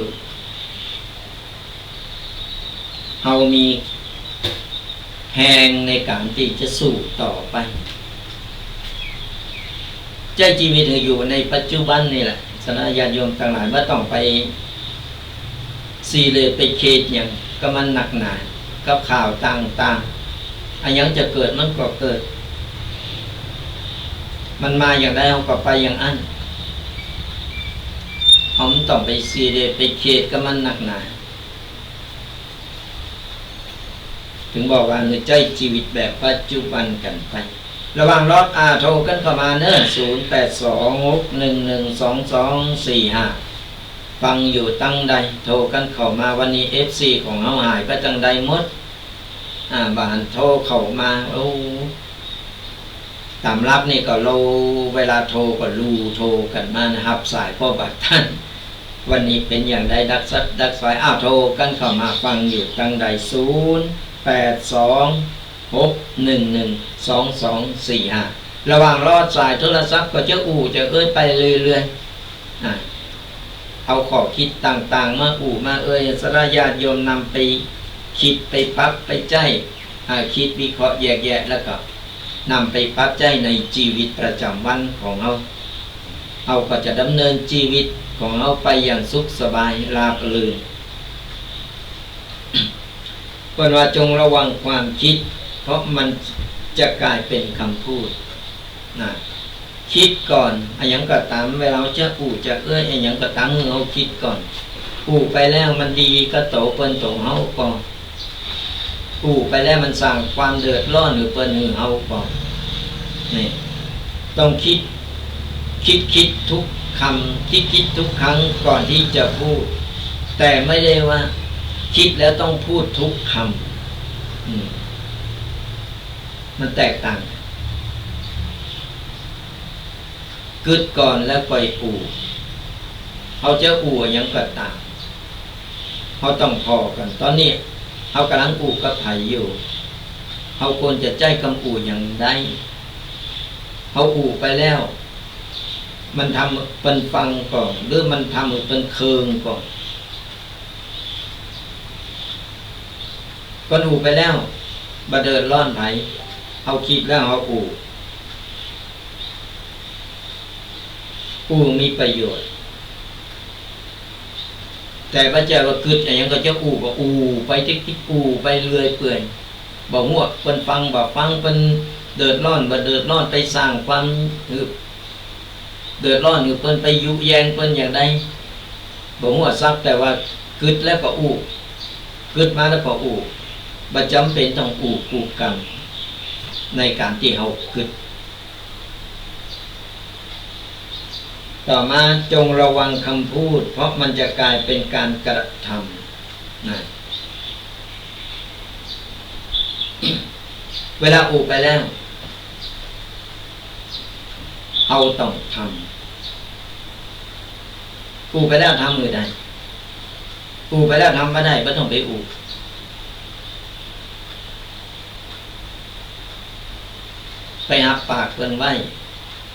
เฮามีแหงในการที่จะสู้ต่อไปใจชีวิตอยู่ในปัจจุบันนี่แหละสนะญาติโยมทั้งหลายว่าต้องไปซีเลยไปเคสอย่างก็มันหนักหนากับข่าวต่างๆอันยังจะเกิดมันก็เกิดมันมาอย่างใดเราก็ไปอย่างนั้นผมต้องไปซีเลยไปเคสก็มันหนักหนาถึงบอกว่าใจชีวิตแบบปัจจุบันกันไประหว่างรอบโทรกันเข้ามาเนอะ0826112245ฟังอยู่ตั้งใดโทรกันเข้ามาวันนี้ FC ของเฮาหายไปตั้งใดหมดบ้านโทรเข้ามาตามรับนี่ก็โลเวลาโทรก็รูโทรกันมานะครับสายพ่อบัดท่านวันนี้เป็นอย่างใดดักสายโทรกันเข้ามาฟังอยู่ตั้งใด0826112245ระหว่างรอสายโทรศัพท์ก็จะจะไปเรื่อยๆเอาข้อคิดต่างๆมามาสระญาติโยมนำไปคิดไปปรับไปใจคิดวิเคราะห์แยกแยะแล้วก็นำไปปรับใจในชีวิตประจำวันของเราก็จะดำเนินชีวิตของเราไปอย่างสุขสบายราบรื่นควรว่าจงระวังความคิดเพราะมันจะกลายเป็นคำพูดคิดก่อนอย่างก็ตามเวลาจะจะอย่างก็ตามเราคิดก่อนไปแล้วมันดีก็โตเปิ้นโตเฮาก่อนไปแล้วมันสร้างความเดือดร้อนหรือเปิ้นเฮาก่อนนี่ต้องคิดทุกคำคิดทุกครั้งก่อนที่จะพูดแต่ไม่ได้ว่าคิดแล้วต้องพูดทุกคำมันแตกต่างกึดก่อนแล้วไปเขาจะยังก็ตามเขาต้องพอกันตอนนี้เขากำลังกับไผอยู่เขาควรจะใจคำอย่างใดเขาไปแล้วมันทำเป็นฟังก่อนหรือมันทำเป็นเคืองก่อนก็ไปแล้วบาเดินร้อนไผเขาคิดแล้วเขามีประโยชน์แต่พระเจ้าก็คืออย่างก็จะก็ไปที่ไปเรื่อยเปื่อยบอกหัวเป็นฟังบอกฟังเป็นเดือดร้อนบ่เดือดร้อนไปสร้างความเดือดร้อนอยู่เปิ้นไปยุแยงเปิ้นอย่างใดบอกหัวซักแต่ว่ากึดแล้วก็กึดมาแล้วก็บ่จำเป็นต้องกันในการที่เฮากึดต่อมาจงระวังคำพูดเพราะมันจะกลายเป็นการกระทำเวลาไปแล้วเอาต้องทำไปแล้วทำมือได้ไปแล้วทำไม่ได้ไม่ต้องไปไปหับปากเพิ่นไว้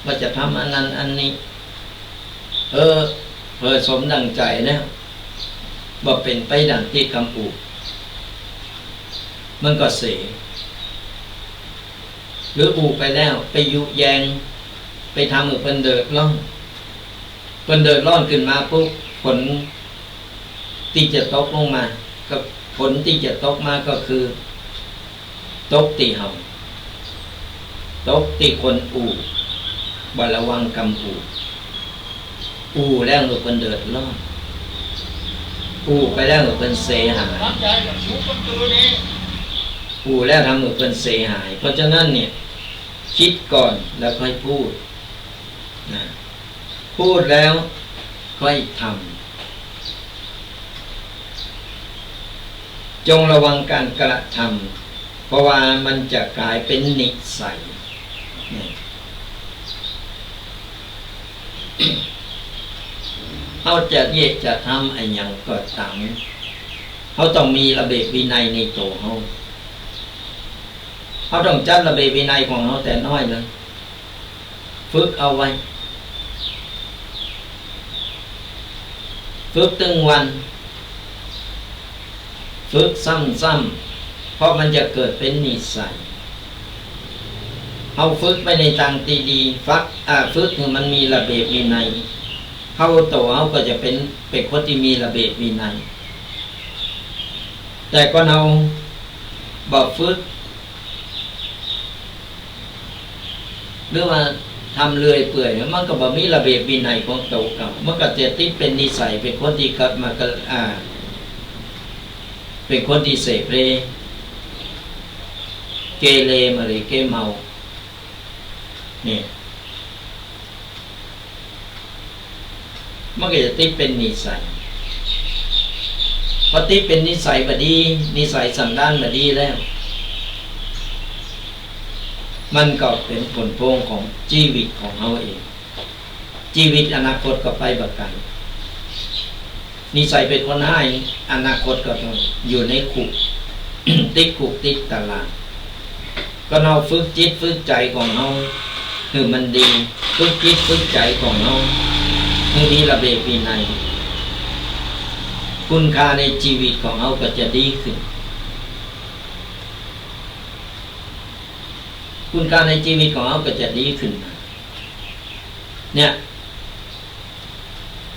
ว่าจะทำอันนั้นอันนี้เพื่อสมดังใจแล้วบ่เป็นไปดังที่คำมันก็เสีย รืออูไปแล้วไปยุแยงไปทำให้เพิ่นเดือดร้อนเพิ่นเดือดร้อนขึ้นมาปุ๊บผลที่จะตกลงมาก็ผลที่จะตกมาก็คือตกตีเฮาตกตีคนอูบ่ระวังกำอูแล้วเพิ่นเดือดร้อนไปแล้วเพิ่นเสียหายแล้วทำให้เพิ่นเสียหายเพราะฉะนั้นเนี่ยคิดก่อนแล้วค่อยพูดนะพูดแล้วค่อยทำจงระวังการกระทำเพราะว่ามันจะกลายเป็นนิสัยเขาจะเยกจะทำอะไรอย่างก็ตามเขาต้องมีระเบียบวินัยในตัวเขาต้องจัดระเบียบวินัยของเขาแต่น้อยเลยฝึกเอาไว้ฝึกตึงวันฝึกซ้ำๆเพราะมันจะเกิดเป็นนิสัยเขาฝึกไปในทางที่ดีฝึกถึงมันมีระเบียบวินัยเขาโตเขาก็จะเป็นคนที่มีระเบียบวินัยแต่ก็เราบอกฝึกหรือว่าทำเลื่อยเปื่อยมันก็บ่มีระเบียบวินัยของโตเก่ามันก็จะติดเป็นนิสัยเป็นคนที่เกิดมาเป็นคนที่เสพเรเกเรมาเลยเกเมาเนี่ยมันก็จะติดเป็นนิสัยพอติดเป็นนิสัยบดีนิสัยสันดานบดีแล้วมันก็เป็นผลพวงของชีวิตของเราเองชีวิตอนาคตก็ไปบักไกลนิสัยเป็นคนให้อนาคตก็ต้องอยู่ในคุก ติดคุกติดตารางก็เราฝึกจิตฝึกใจของเราคือมันดีฝึกจิตฝึกใจของเราคือมีระเบียบวินัยคุณค่าในชีวิตของเราก็จะดีขึ้นคุณค่าในชีวิตของเราก็จะดีขึ้นเนี่ย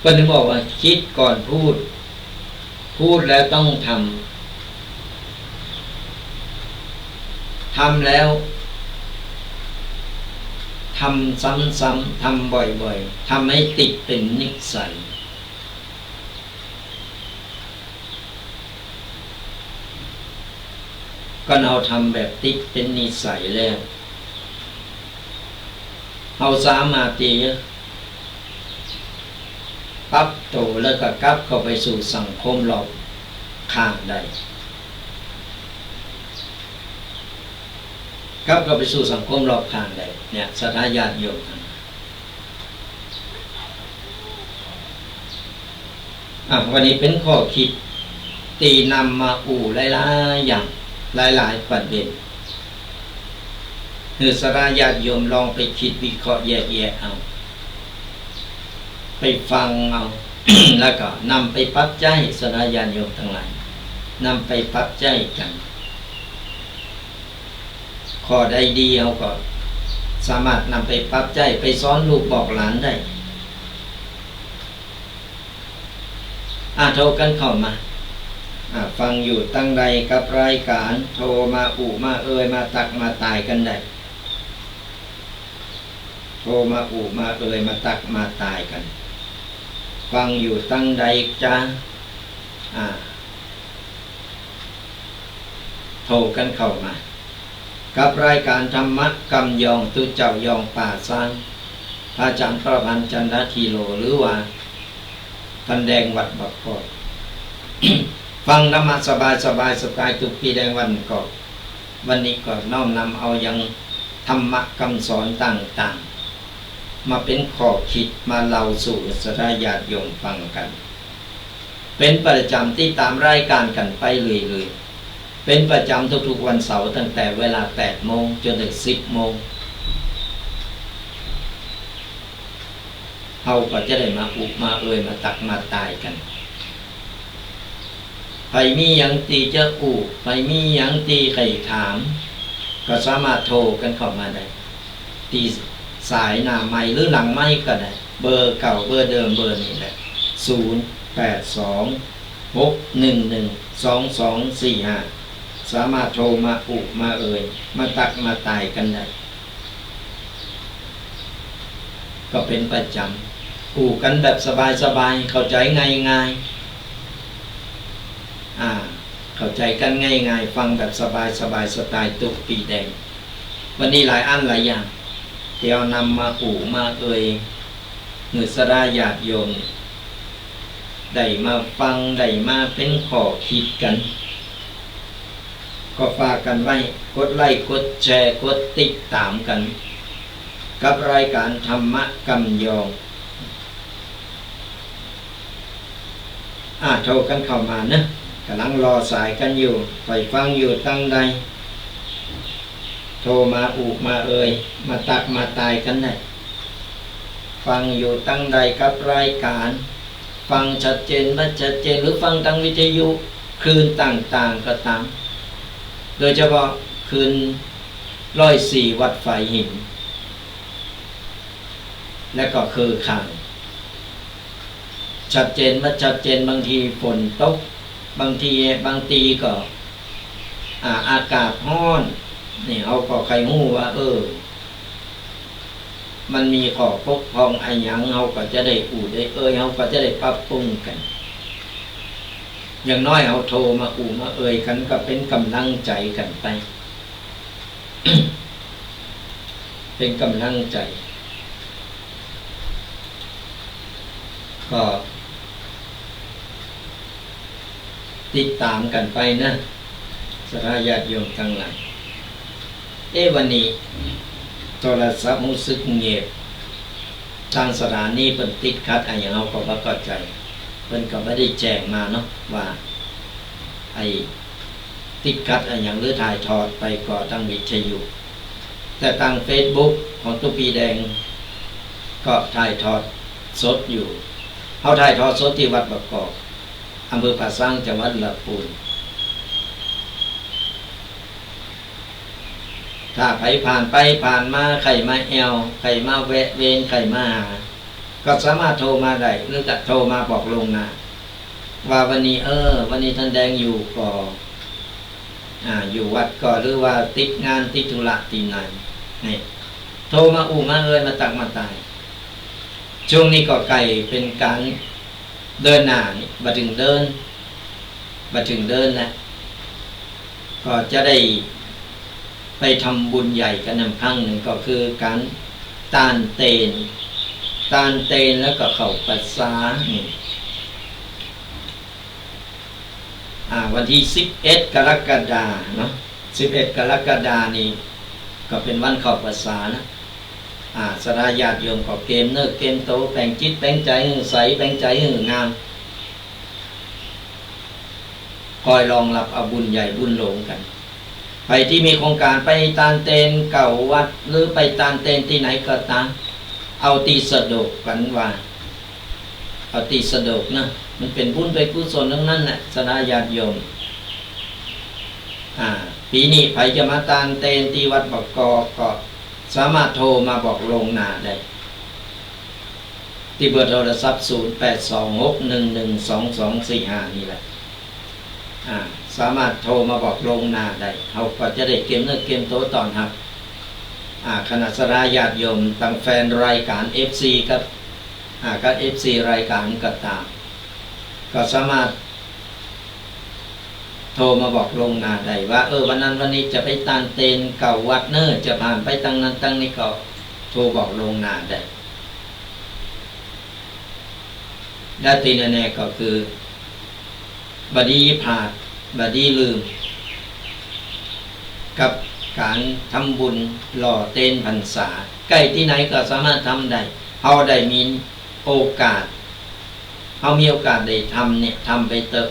ก็ถึงบอกว่าคิดก่อนพูดแล้วต้องทำแล้วทำซ้ำๆทำบ่อยๆทำให้ติดเป็นนิสัยก็เอาทำแบบติดเป็นนิสัยแล้วเอาสามารถที่ปรับตัวแล้วก็กลับเข้าไปสู่สังคมรอบข้างได้กลับเข้าไปสู่สังคมรอบข้างได้เนี่ยศรัทธาญาติโยมวันนี้เป็นข้อคิดตีนำมาอู่หลายๆอย่างหลายๆประเด็นคือศรัทธาญาติโยมลองไปคิดวิเคราะห์แยกแยะเอาไปฟังเอา แล้วก็นำไปปรับใจศรัทธาญาติโยมทั้งหลายนำไปปรับใจกันข้อใดดีเอาก็สามารถนำไปปรับใจไปสอนลูกบอกหลานได้โทรกันเข้ามาฟังอยู่ตั้งใดกับรายการโทรมาอู่มาเอ่ยมาตักมาตายกันได้โทรมาอู่มาเอ่ยมาตักมาตายกันฟังอยู่ตั้งใดจ้าโทรกันเข้ามากับรายการธรรมะกำยองตุเจ้ายองป่าสร้างพระอาจารย์พระพันธ์จันททีโลหรือว่าท่านแดงวัดบักกอกฟังธรรมะสบายสบายสไตล์ตุกปีแดงวันนี้ก็น้อมนำเอายังธรรมะคำสอนต่างๆมาเป็นข้อคิดมาเล่าสู่ศรัทธาญาติโยมฟังกันเป็นประจำที่ตามรายการกันไปเลยเป็นประจำทุกๆวันเสาร์ตั้งแต่เวลา 8 โมงจนถึง 10 โมงเราก็จะได้มาอุมาเอ่ยมาตักมาตายกันไผมีหยังตีจะอุไผมีหยังตีไข่ถาม ก็สามารถโทรกันเข้ามาได้ตีสายหน้าไมค์หรือหลังไมค์ก็ได้เบอร์เก่าเบอร์เดิมเบอร์นี้แหละ0826112245สามารถโทรมาอุมาเอ่ยมาตักมาตายกันได้ก็เป็นประจำอุกันแบบสบายๆเข้าใจง่ายๆเข้าใจกันง่ายๆฟังแบบสบายสไตล์ตุกปีแดงวันนี้หลายอันหลายอย่างที่เอานำมาอุมาเอ่ยเนื้อสราญาติโยมได้มาฟังได้มาเป็นข้อคิดกันก็ฝากกันไว้กดไลค์กดแชร์กดติดตามกันกับรายการธรรมะกำยองโทรกันเข้ามานะกำลังรอสายกันอยู่ไปฟังอยู่ตั้งใดโทรมาอุมาเอ่ยมาตักมาตายกันได้ฟังอยู่ตั้งใดกับรายการฟังชัดเจนไม่ชัดเจนหรือฟังทางวิทยุคลื่นต่างๆก็ตามโดยเฉพาะคลื่น104วัดไฟหินและก็คือข่างชัดเจนไม่ชัดเจนบางทีฝนตกบางทีก็อากาศร้อนนี่เอาก็ใครหู้ว่ามันมีข้อปกพร่องอะไรอย่างเราก็จะได้อู่ได้เราก็จะได้ปรับปรุงกันอย่างน้อยเราโทรมาอู่มากันก็เป็นกำลังใจกันไป เป็นกำลังใจก็ติดตามกันไปนะสาญาติโยมทั้งหลายวันนี้โทรศัพท์รู้สึกเงียบทางสถานีเพิ่นติดขัดอะไรอย่างเราก็บ่เข้าใจเพิ่นก็ไม่ได้แจ้งมาเนาะว่าไอ้ติดขัดอะไรอย่างหรือถ่ายทอดไปก็ทางวิทยุแต่ทาง Facebook ของตุปีแดงก็ถ่ายทอดสดอยู่เฮาถ่ายทอดสดที่วัดบางกอกอำเภอป่าซางจังหวัดลำพูนถ้าใครผ่านไปผ่านมาใครมาแอวใครมาแวะเวียนใครมาหาก็สามารถโทรมาได้หรือจะโทรมาบอกลงนะว่าวันนี้วันนี้ท่านแดงอยู่ก็อยู่วัดก็หรือว่าติดงานติดธุระที่ไหนนี่โทรมามามาตักมาตายช่วงนี้ก็ไก่เป็นการเดินหน้านี่มาถึงเดินนะก็จะได้ไปทำบุญใหญ่กันนำครั้งหนึ่งก็คือการต้านเตนแล้วก็เข้าพรรษาวันที่11 กรกฎาคมเนาะ11 กรกฎาคมนี่ก็เป็นวันเข้าพรรษานะสราญาติโยมก็เกมเนิกเกมโตแปลงจิตแปลงใจใสแปลงใจงามคอยรองรับเอาบุญใหญ่บุญหลงกันไปที่มีโครงการไปตานเตนเก่าวัดหรือไปตานเตนที่ไหนก็ตามเอาตีสะดกกันว่าเอาตีสะดกนะมันเป็นบุญไปกุศลทั้งนั้นแหละสราญาติโยมปีนี้ใครจะมาตานเตนที่วัดบางกอกก็สามารถโทรมาบอกลงหน้าได้ที่เบอร์โทรศัพท์0826112245นี่แหละสามารถโทรมาบอกลงหน้าได้เขาก็จะได้เกมเนื้อเกมโตตอนครับคณะสราญาติโยมตั้งแฟนรายการ FC กับFC รายการก็ตามก็สามารถโทรมาบอกลงหน้าได้ว่าวันนั้นวันนี้จะไปตานเตนเก่าวัดเนอจะผ่านไปตั้งนั้นตั้งนี้ก็โทรบอกลงหน้าได้และตีแน่ๆก็คือบดีผาดบดีลืมกับการทำบุญหล่อเต้นพรรษาใกล้ที่ไหนก็สามารถทำได้เขาได้มีโอกาสเขามีโอกาสได้ทำเนี่ยทำไปเติบ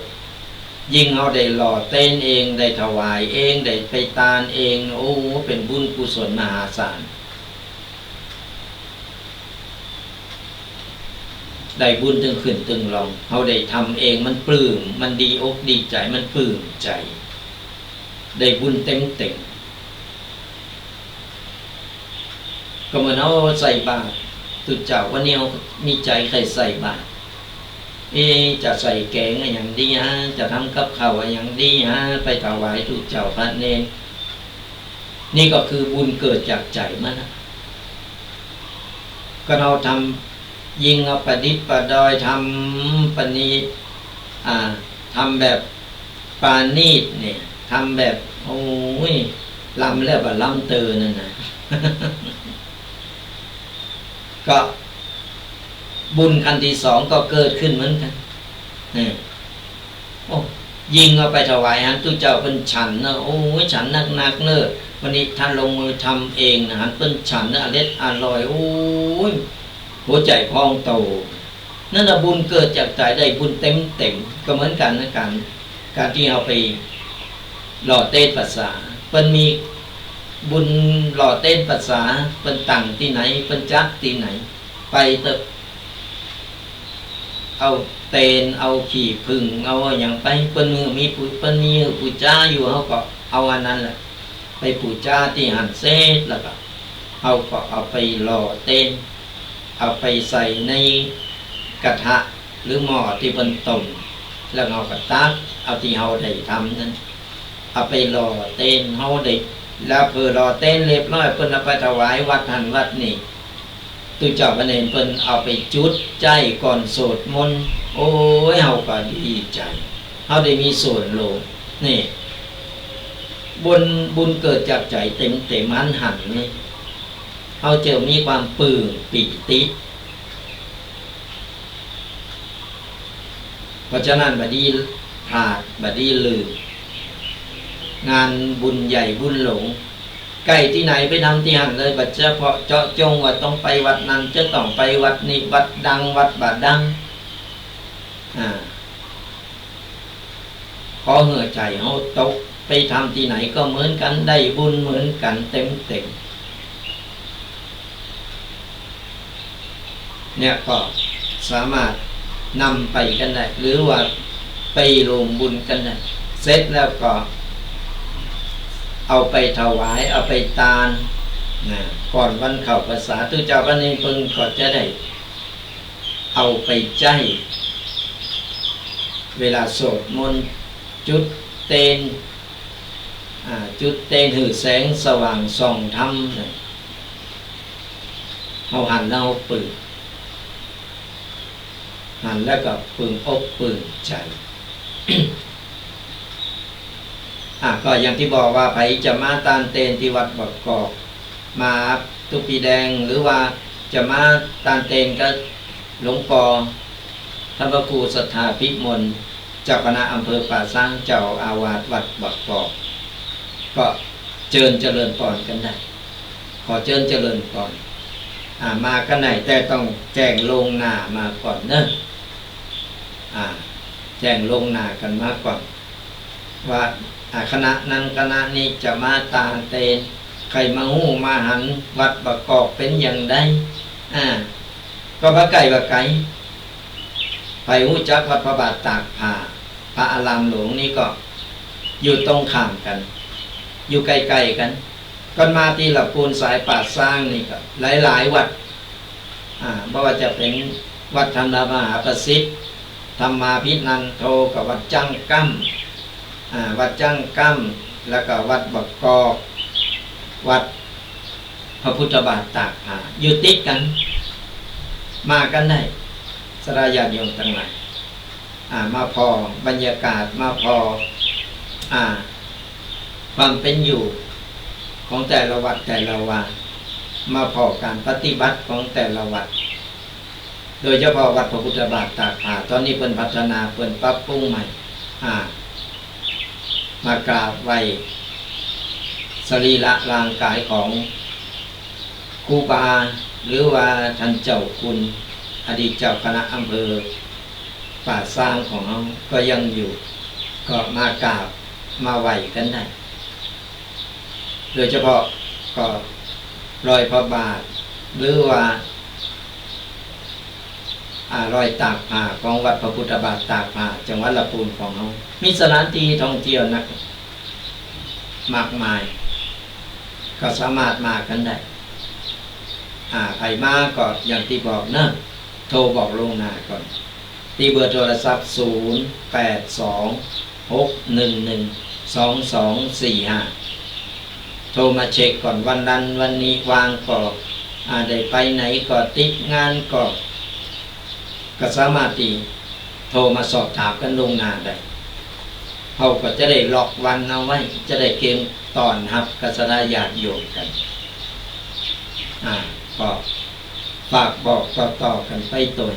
ยิ่งเขาได้หล่อเต้นเองได้ถวายเองได้ไปตานเองโอ้เป็นบุญกุศลมหาศาลได้บุญตึงขึ้นตึงลงเขาได้ทำเองมันปลื้มมันดีอกดีใจมันปลื้มใจได้บุญเต็ม ก็เหมือนเอาใส่บาตรตุเจ้าวันนี้มีใจใครใส่บาตรจะใส่แกงอย่างดีฮะจะทำกับข้าวอย่างดีฮะไปถวายตุเจ้าพระเนรนี่ก็คือบุญเกิดจากใจมันนะก็เราทำยิงเอาประดิษฐ์ประดอยทำปณีทำแบบปานีตเนี่ยทำแบบโอ้ยลำแล้วแบบลำเตอนั่นนะ ก็บุญขั้นที่สองก็เกิดขึ้นเหมือนกันนี่โอ้ยิงเอาไปถวายฮันตุเจ้าเป็นฉันนะโอ้ยฉันนักเนอะวันนี้ท่านลงมือทำเองนะฮันเป็นฉันนะอร่อยอร่อยโอ้ยหัวใจพองโตนั่นนะบุญเกิดจากใจได้บุญเต็มก็เหมือนกันนะการที่เอาไปหล่อเต้นภาษาเป็นมีบุญหล่อเต้นภาษาเป็นตั้งที่ไหนเป็นจักที่ไหนไปเถอะเอาเตนเอาขี่พึ่งเอาอย่างไปเป็นมือมีปูจ้าอยู่เขาก็เอาอันนั้นแหละไปปูจ้าที่หันเซตแล้วก็เอาไปหล่อเต้นเอาไปใส่ในกระทะหรือหม้อที่เป็นต้มแล้วเอากระตักเอาที่เขาได้ทำนั้นเอาไปหล่อเต้นเขาได้แล้วเพื่อหล่อเต้นเรียบร้อยเพิ่นเอาไปถวายวัดหันวัดนี่ตุเจ้าพระเนรเพิ่นเอาไปจุดใจก่อนสวดมนต์โอ้ยเฮาก็ดีใจเฮาได้มีส่วนลงนี่บุญเกิดจากใจเต็มหันนี่เฮาเจอมีความปลื้มปิติเพราะฉะนั้นบัดนี้พลาดบัดนี้ลืมงานบุญใหญ่บุญหลงใกล้ที่ไหนไปทำที่หันเลยบัดเฉพาะเจาะจงว่าต้องไปวัดนั้นจะต้องไปวัดนี้วัดดังวัดบาดดังขอเหื่อใจเขาตกไปทำที่ไหนก็เหมือนกันได้บุญเหมือนกันเต็มเนี่ยก็สามารถนำไปกันได้หรือว่าไปรวมบุญกันได้เสร็จแล้วก็เอาไปถวายเอาไปทานนะก่อนวันเข้าพรรษาตุเจ้าพระเนรเพิ่งก็จะได้เอาไปใจเวลาสวดมนต์จุดเตนหือแสงสว่างส่องธรรมเอาหันแล้วปืนหันแล้วก็ปึงอกปึงใจ ก็อย่างที่บอกว่าไผจะมาตานเตนที่วัดบักกอกมาตุปีแดงหรือว่าจะมาตานเตนก็หลวงปอท่านพระครูศรัทธาพิมลเจ้าคณะอำเภอป่าซางเจ้าอาวาสวัดบักกอกก็เริญพรกันได้ขอเจริญพรมากันไหนแต่ต้องแจ้งลงหน้ามาก่อนเนอะแจ้งลงหน้ากันมาก่อนว่าคณะนั้นคณะนี้จะมาตามเตนใครมาหู้มาหันวัดประกอบเป็นอย่างใดก็บะไก่ไปหู้จักวัดพระบาทตากผ้าพระอารามหลวงนี่ก็อยู่ตรงข้ามกันอยู่ใกล้ๆกันก็มาที่หลับปูนสายป่าสร้างนี่ก็หลายวัดเพราะว่าจะเป็นวัดธรรมมหาประสิทธิ์ธรรมาภินันโทกับวัดจังกั้มวัดจังกั้มแล้วก็วัดบักกอกวัดพระพุทธบาทตากผ้าอยู่ติดกันมากันได้สรายาโยมทั้งหลายมาพอบรรยากาศมาพอความเป็นอยู่ของแต่ละวัดแต่ละวามาพอการปฏิบัติของแต่ละวัดโดยเฉพาะวัดพระพุทธบาทตากผ้าตอนนี้เพิ่นพัฒนาเพิ่นปรับปรุงใหม่มากราบไหว้สรีระร่างกายของครูบาหรือว่าท่านเจ้าคุณอดีตเจ้าคณะอำเภอป่าสร้างของเราก็ยังอยู่ก็มากราบมาไหว้กันได้โดยเฉพาะก็รอยพระบาทหรือว่ารอยตากผ้าของวัดพระพุทธบาทตากผ้าจังหวัดลำพูนของเรามีสถานที่ท่องเที่ยวนักมากมายก็สามารถมากันได้ ใครมาก็อย่างที่บอกนะโทรบอกลวงหน้าก่อนที่เบอร์โทรศัพท์0826112245โทรมาเช็คก่อนวันนั้นวันนี้วางก็ได้ไปไหนก็ติดงานก็สามารถที่โทรมาสอบถามกันลวงหน้าได้เขาก็จะได้ล็อกวันเอาไว้จะได้เกมตอนรับกัสดาญาติโยมกันก็ฝากบอกต่อกันไปตัว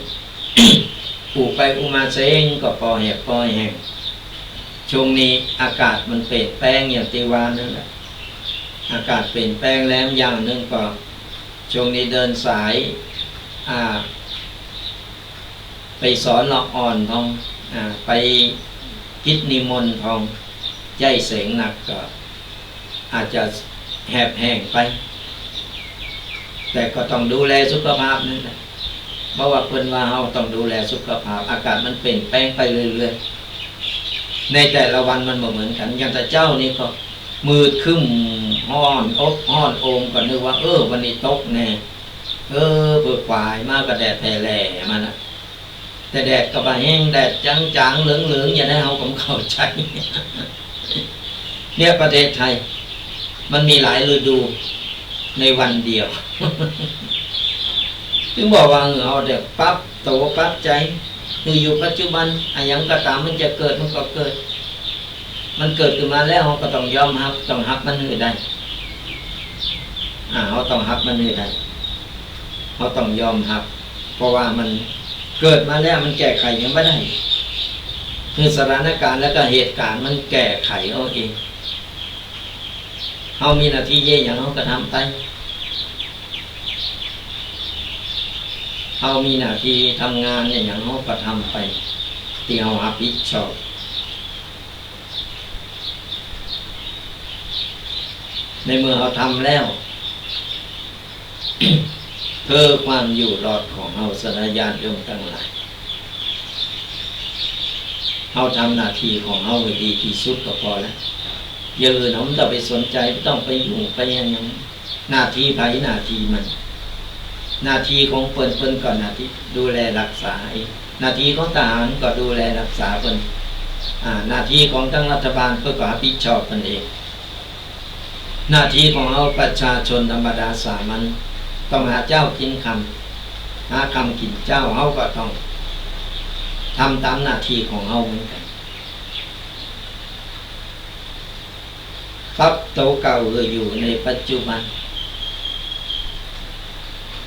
ปู่ไปอุมาเซงก็พอแหบพอแห้งช่วงนี้อากาศมันเปลี่ยนแปลงอย่างที่ว่านั่นแหละอากาศเปลี่ยนแปลงแล้วอย่างหนึ่งก็ช่วงนี้เดินสายไปสอนละอ่อนทองไปกิจนิมนต์ทองใจเสียงหนักก็อาจจะแหบแห้งไปแต่ก็ต้องดูแลสุขภาพนั่นแหละเพราะว่าเพิ่นว่าเราต้องดูแลสุขภาพอากาศมันเปลี่ยนแปลงไปเรื่อยๆในแต่ละวันมันบ่เหมือนกันอย่างแต่เจ้านี่ก็มืดครึ้มห้อนอบห้อนโอมก็นึกว่าวันนี้ตกแน่เปิดควายมากก็แดดแผ่แหล่มานะแต่แดดก็บ่แห้งแดดจางๆเหลืองๆอย่างนั้นเฮาก็เข้าใจ เนี่ยประเทศไทยมันมีหลายฤดูในวันเดียว ถึงบอกว่าเอาเด็กปั๊บโตปั๊บใจคืออยู่ปัจจุบันอย่างก็ตามมันจะเกิดมันก็เกิดมันเกิดขึ้นมาแล้วเราก็ต้องยอมรับต้องรับมันให้ได้เราต้องรับมันให้ได้เราต้องยอมรับเพราะว่ามันเกิดมาแล้วมันแก้ไขยังไม่ได้คือสถานการณ์แล้วก็เหตุการณ์มันแก้ไขเอาเองเรามีหน้าที่เย่อย่างเราก็ทำไปเรามีหน้าที่ทำงานเนี่ยอย่างเราก็ทำไปที่เรารับผิดชอบในเมื่อเราทำแล้ว เพื่อความอยู่รอดของเราสรญาติโยมทั้งหลายเราทำหน้าที่ของเราให้ดีที่สุดก็พอแล้วอย่างอื่นเราไม่ต้องไปสนใจไม่ต้องไปยุ่งไปยังหน้าที่ไผหน้าที่มันหน้าที่ของเพิ่นก่อนหน้าที่ดูแลรักษาหน้าที่ของทหารก็ดูแลรักษาเพิ่นหน้าที่ของทั้งรัฐบาลเพื่อก็รับผิดชอบเพิ่นเองหน้าที่ของเราประชาชนธรรมดาสามัญต้องหาเจ้ากินคำหาคำกินเจ้าเราก็ต้องทำตามหน้าที่ของเราเหมือนกันปั๊บโตเก่าอยู่ในปัจจุบัน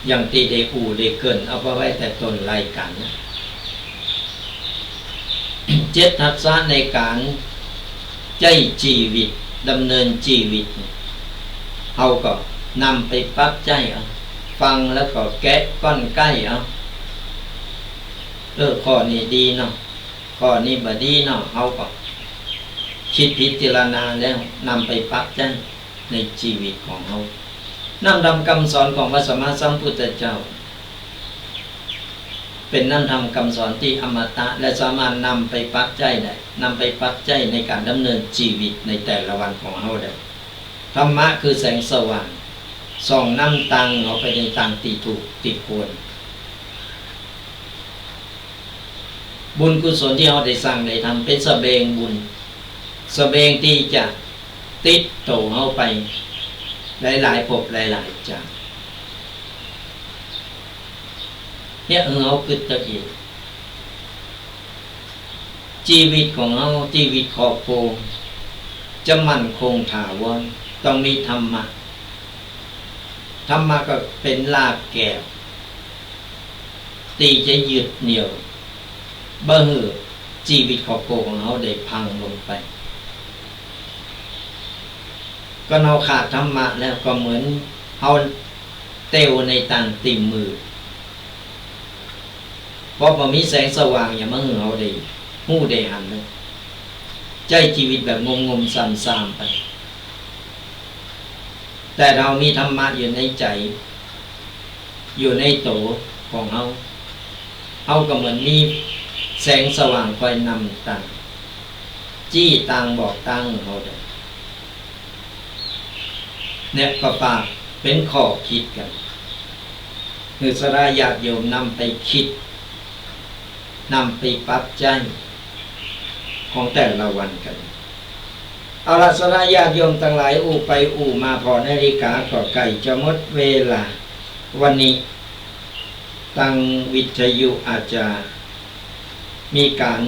อย่างที่ได้ได้เกินเอาไว้แต่ต้นรายการนะเจ็ดทักษะในการใจชีวิตดำเนินชีวิตเขาก็นำไปปรับใจเอาฟังแล้วก็แกะก้อนใกล้เอาข้อนี้ดีเนาะข้อนี้บ่ดีเนาะเขาก็คิดพิจารณาแล้วนำไปปรับใจในชีวิตของเขานำธรรมคำสอนของพระสัมมาสัมพุทธเจ้าเป็นนำธรรมคำสอนที่อมตะและสามารถนำไปปรับใจได้นำไปปรับใจในการดำเนินชีวิตในแต่ละวันของเขาได้ธรรมะคือแสงสว่างส่องน้ำตังออกไปในทางที่ถูกที่ควรบุญกุศลที่เราได้สร้างได้ทำเป็นสเสบียงบุญสเสบียงที่จะติดโตเข้าไปหลายๆภพหลายๆชาติเนี่ยเราคือตะเกียบชีวิตของเราชีวิตครอบครัวจะมั่นคงถาวรต้องมีธรรมะธรรมะก็เป็นรากแก้วตีจะยึดเหนี่ยวบ่ให้ชีวิตครอบครัวของเราได้พังลงไปก็เราขาดธรรมะแล้วก็เหมือนเอาเตวในต่างติ่มมือเพราะพอมีแสงสว่างอย่ามาหือเอาได้หู้ได้หันเลยใจชีวิตแบบงมๆซ้ำๆไปแต่เรามีธรรมะอยู่ในใจอยู่ในโตของเขาก็เหมือนมีแสงสว่างคอยนำตังจี้ตังบอกตังเขาได้เนี่ยก็ฝากเป็นข้อคิดกัน คือสลาญาติโยมนำไปคิดนำไปปรับใจของแต่ละวันกันเอาละสลาญาติโยมทั้งหลายไปมาพอนาฬิกาก็ใกล้จะหมดเวลาวันนี้ตั้งวิทยุอาจจะมีการ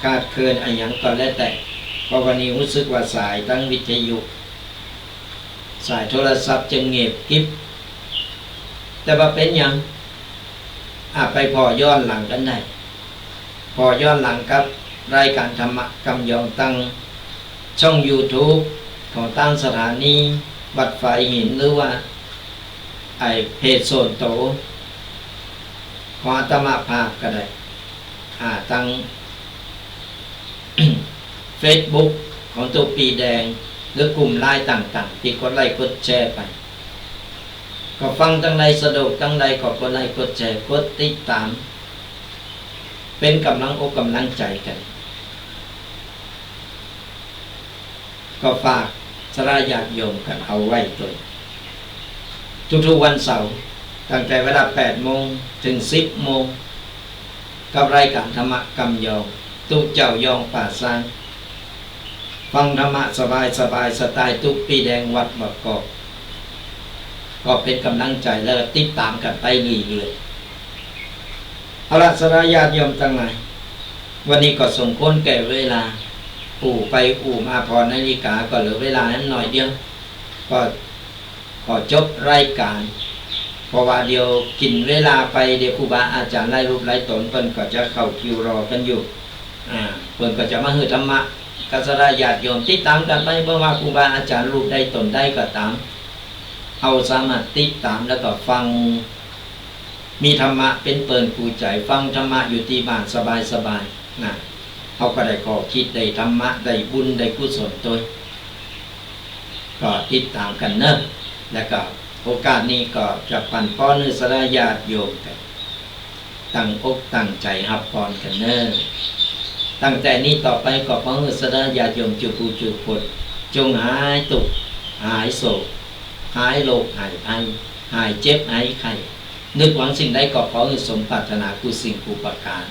ขาดเคินอะไรอย่างก็แล้วแต่เพราะวันนี้รู้สึกว่าสายตั้งวิทยุสายโทรศัพท์จะเงียบกิ๊บแต่ว่าเป็นอย่างไปพอย้อนหลังกันได้พอย้อนหลังกับรายการธรรมะกำยองตั้งช่อง YouTube ของตั้งสถานีวัดไฟหินหรือว่าเพจโซนโตของอาตมาภาพก็ได้ตั้ง Facebook ของตัวปีแดงหรือกลุ่มไลน์ต่างๆที่กดไลค์กดแชร์ไปก็ฟังตั้งใดสะดวกตั้งใดก็กดไลค์กดแชร์กดติดตามเป็นกำลังอกกำลังใจกันก็ฝากสลาญาติโยมกันเอาไว้ตัวทุกๆวันเสาร์ตั้งแต่เวลา 8 โมงถึง 10 โมงกับรายการธรรมะกำยองตุเจ้ายองป่าซางฟังธรรมะสบายสไตล์ตุปีแดงวัดบกกอกก็เป็นกำลังใจแล้วติดตามกันไปเรื่อยๆเอาละสลาญาติโยมทั้งหลายวันนี้ก็สมควรแก่เวลาไปมาพอนาฬิกาก็เหลือเวลานั้นหน่อยเดียวก็ขอจบรายการเพราะว่าเดี๋ยวกินเวลาไปเดี๋ยวครูบาอาจารย์ไล่รูปไล่ตนเพิ่นก็จะเข้าคิวรอกันอยู่เพิ่นก็จะมาฮือธรรมะกัสลาญาติโยมติดตามกันไปเพราะว่าครูบาอาจารย์รูปได้ตนได้ก็ตามเอาสามารถติดตามแล้วก็ฟังมีธรรมะเป็นเปิ่นปูใจฟังธรรมะอยู่ที่บ้านสบายๆนะเขาก็ได้ข้อคิดได้ธรรมะได้บุญได้กุศลตัวก็ติดตามกันเนอะแล้วก็โอกาสนี้ก็จะปั่นป้อนสลาญาติโยมกันตั้งอกตั้งใจรับพรกันเนอะตั้งแต่นี้ต่อไปก็ขอให้สลาญาติโยมจุปูจุพลจงหายตุกหายโศกหายโรคหายภัยหายเจ็บหายไข้นึกหวังสิ่งใดก็ขอให้สมปรารถนากุสิ่งกุประการ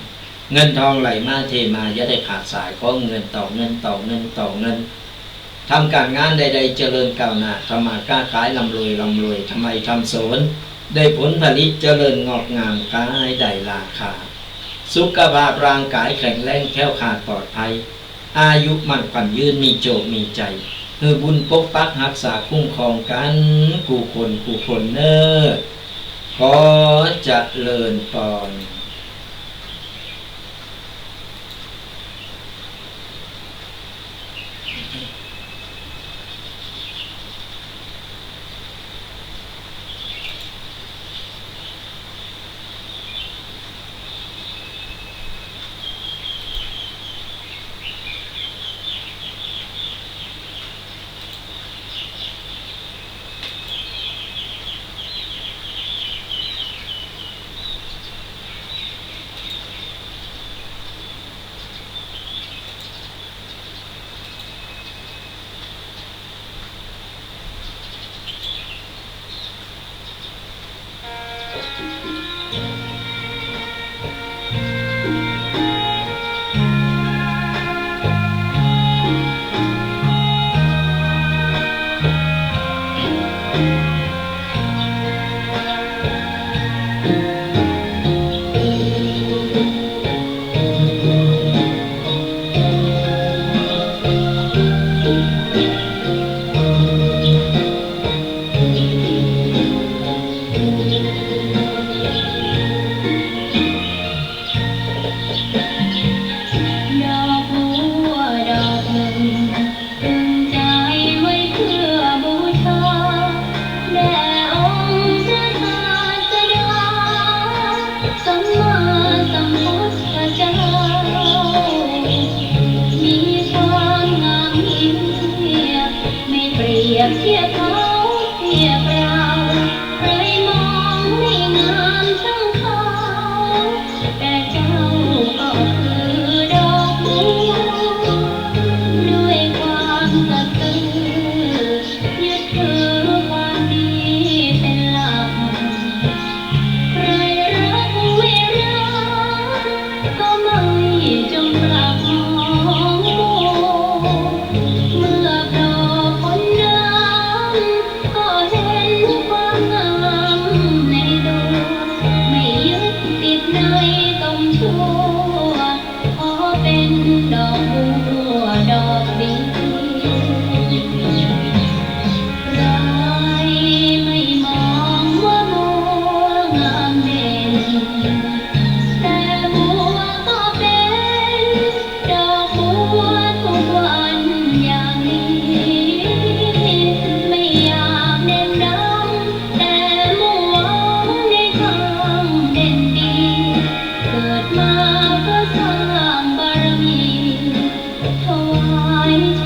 เงินทองไหลมาเทมาอย่าได้ขาดสายขอเงินต่อเงินต่อเงินต่อเงินทำการงานใดๆเจริญก้าวหน้าทำมาค้าขายร่ำรวยทำไมทำสวนได้ผลผลิตเจริญงอกงามขายได้ราคาสุขภาพร่างกายแข็งแรงแข็งขาดปลอดภัยอายุมั่นขวัญยืนมีโจมีใจคือบุญปกปักรักษาคุ้มครองกันกูคนเนอขอเจริญพร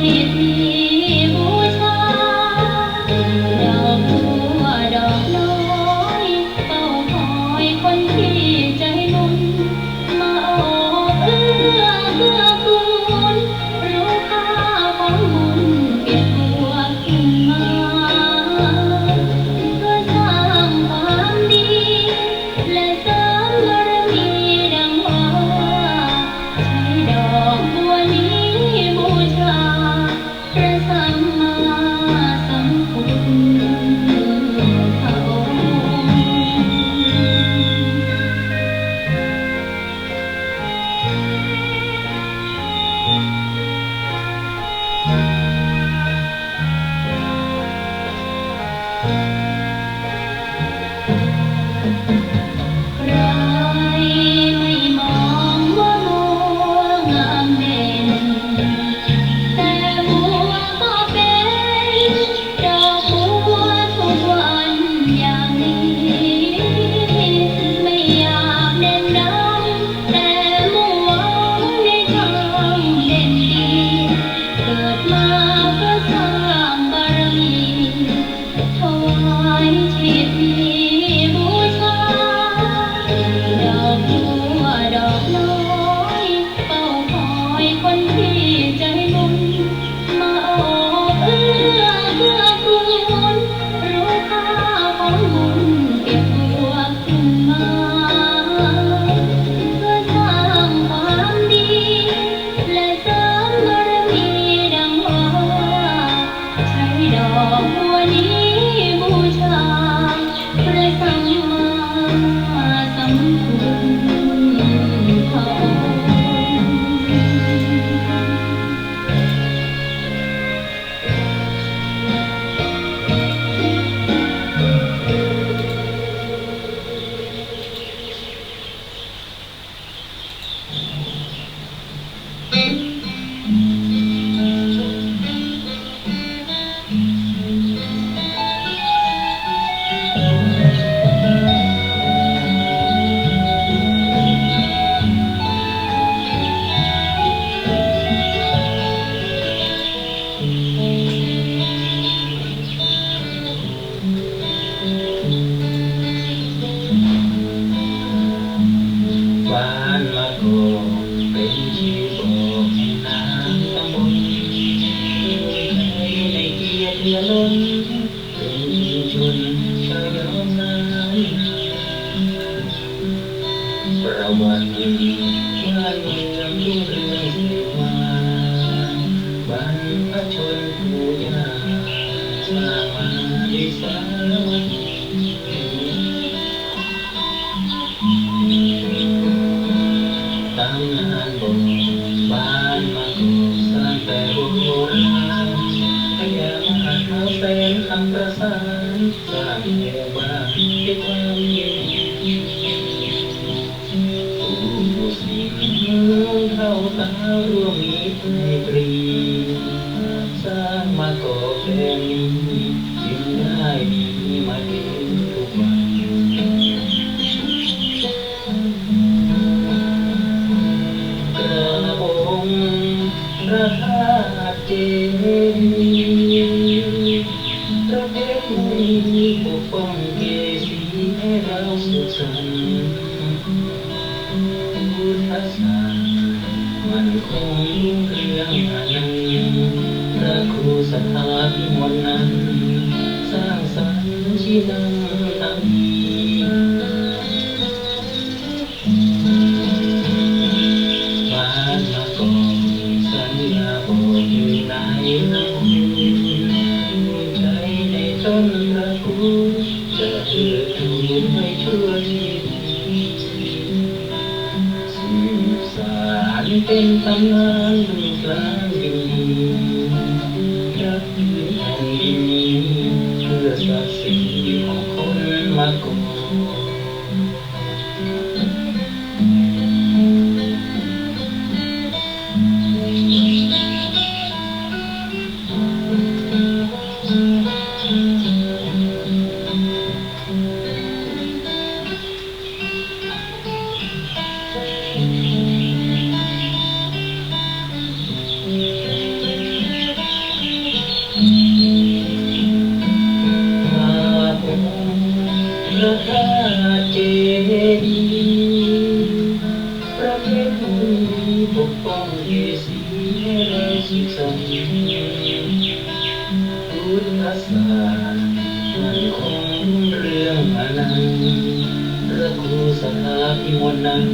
ชีพนี้บูชาดอกบัวดอกน้อยเฝ้าคอยคนที่ใจบุญมาโอบเอื้อกูลรู้ค่าของบุญเก็บบัวขึ้นมาเพื่อสร้างความดีและเสริมบารมีดังว่าใช้ดอกบัวนี้บูชาพระสัมมาสัมพุทธองค์ ใครไม่มองว่าบัวงามเด่นแต่บัวก็เป็นดอกบัวทุกวันอย่างนี้ไม่อยากเด่นดังแต่มุ่งหวังในทางเด่นดีเกิดมาเพื่อสร้างบารมีถวายชีพนี้บูชา ดอกบัวดอกน้อยเฝ้าคอยคนที่ใจบุญมาโอบเอื้อกูลรู้ค่าของบุญเก็บบัวขึ้นมาเพื่อสร้างความดีและเสริมบารมีดังว่าใช้ดอกบัวนี้บูชาพระสัมมาสัมพุทธองค์ บ้านมะกอกเป็นชื่อบอกแห่งน้ำตำบลใครในเกียรติเรือล้นเป็นชุมชนชาวยอมน้ำประวัติบ้านเมืองรุ่งเรืองสืบมาบรรพชนปู่ย่าสร้างมาด้วยสามัคคี ตำนานบอกบ้านมะกอกสร้างแต่โบราณพญามหาเขาเป็นคำประสานสร้างหมู่บ้านด้วยความยิ่งใหญ่ผู้สิ่งเข้าตาร่วมมิตรไมตรีสร้างมะกอกแห่งนี้จึงได้มีมาถึงทุกวัน กระองค์พระธาตุเจดีย์พระเพชรมณีปกป้องเกษีให้เราสุขสันต์พุทธศาสนามันคงรุ่งเรืองอนันต์พระครูสถาพิมลนั้นสร้างสรรค์ชีนังทำดี บ้านมะกอกสัญญาบอกอยู่ในน้ำใจในต้นตระกูลจะเอื้อทูลให้ชั่วชีวิตสืบสานเป็นตำนานลูกหลานยินดีรักพื้นแผ่นดินนี้เพื่อศักดิ์ศรีของคนมะกอก บ สืบสานพุทธศาสนามันคงเรื่องอนันต์พระครูสถาพิมลนั้น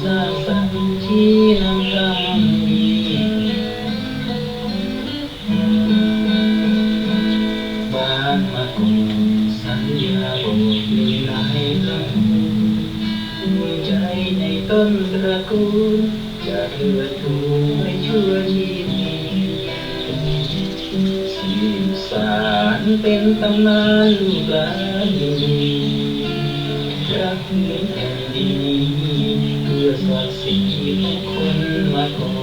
สร้างสรรค์ที่นำทางดีบ้านมาคงสัญญาบอกมีนายพระภูมิใจในต้นตระกูลจะเทิดทูนให้ชั่วชีวิตสืบสานเป็นตำนานลูกหลานรักเมืองแผ่นดินนี้เพื่อศักดิ์ศรีของคนมาก่อน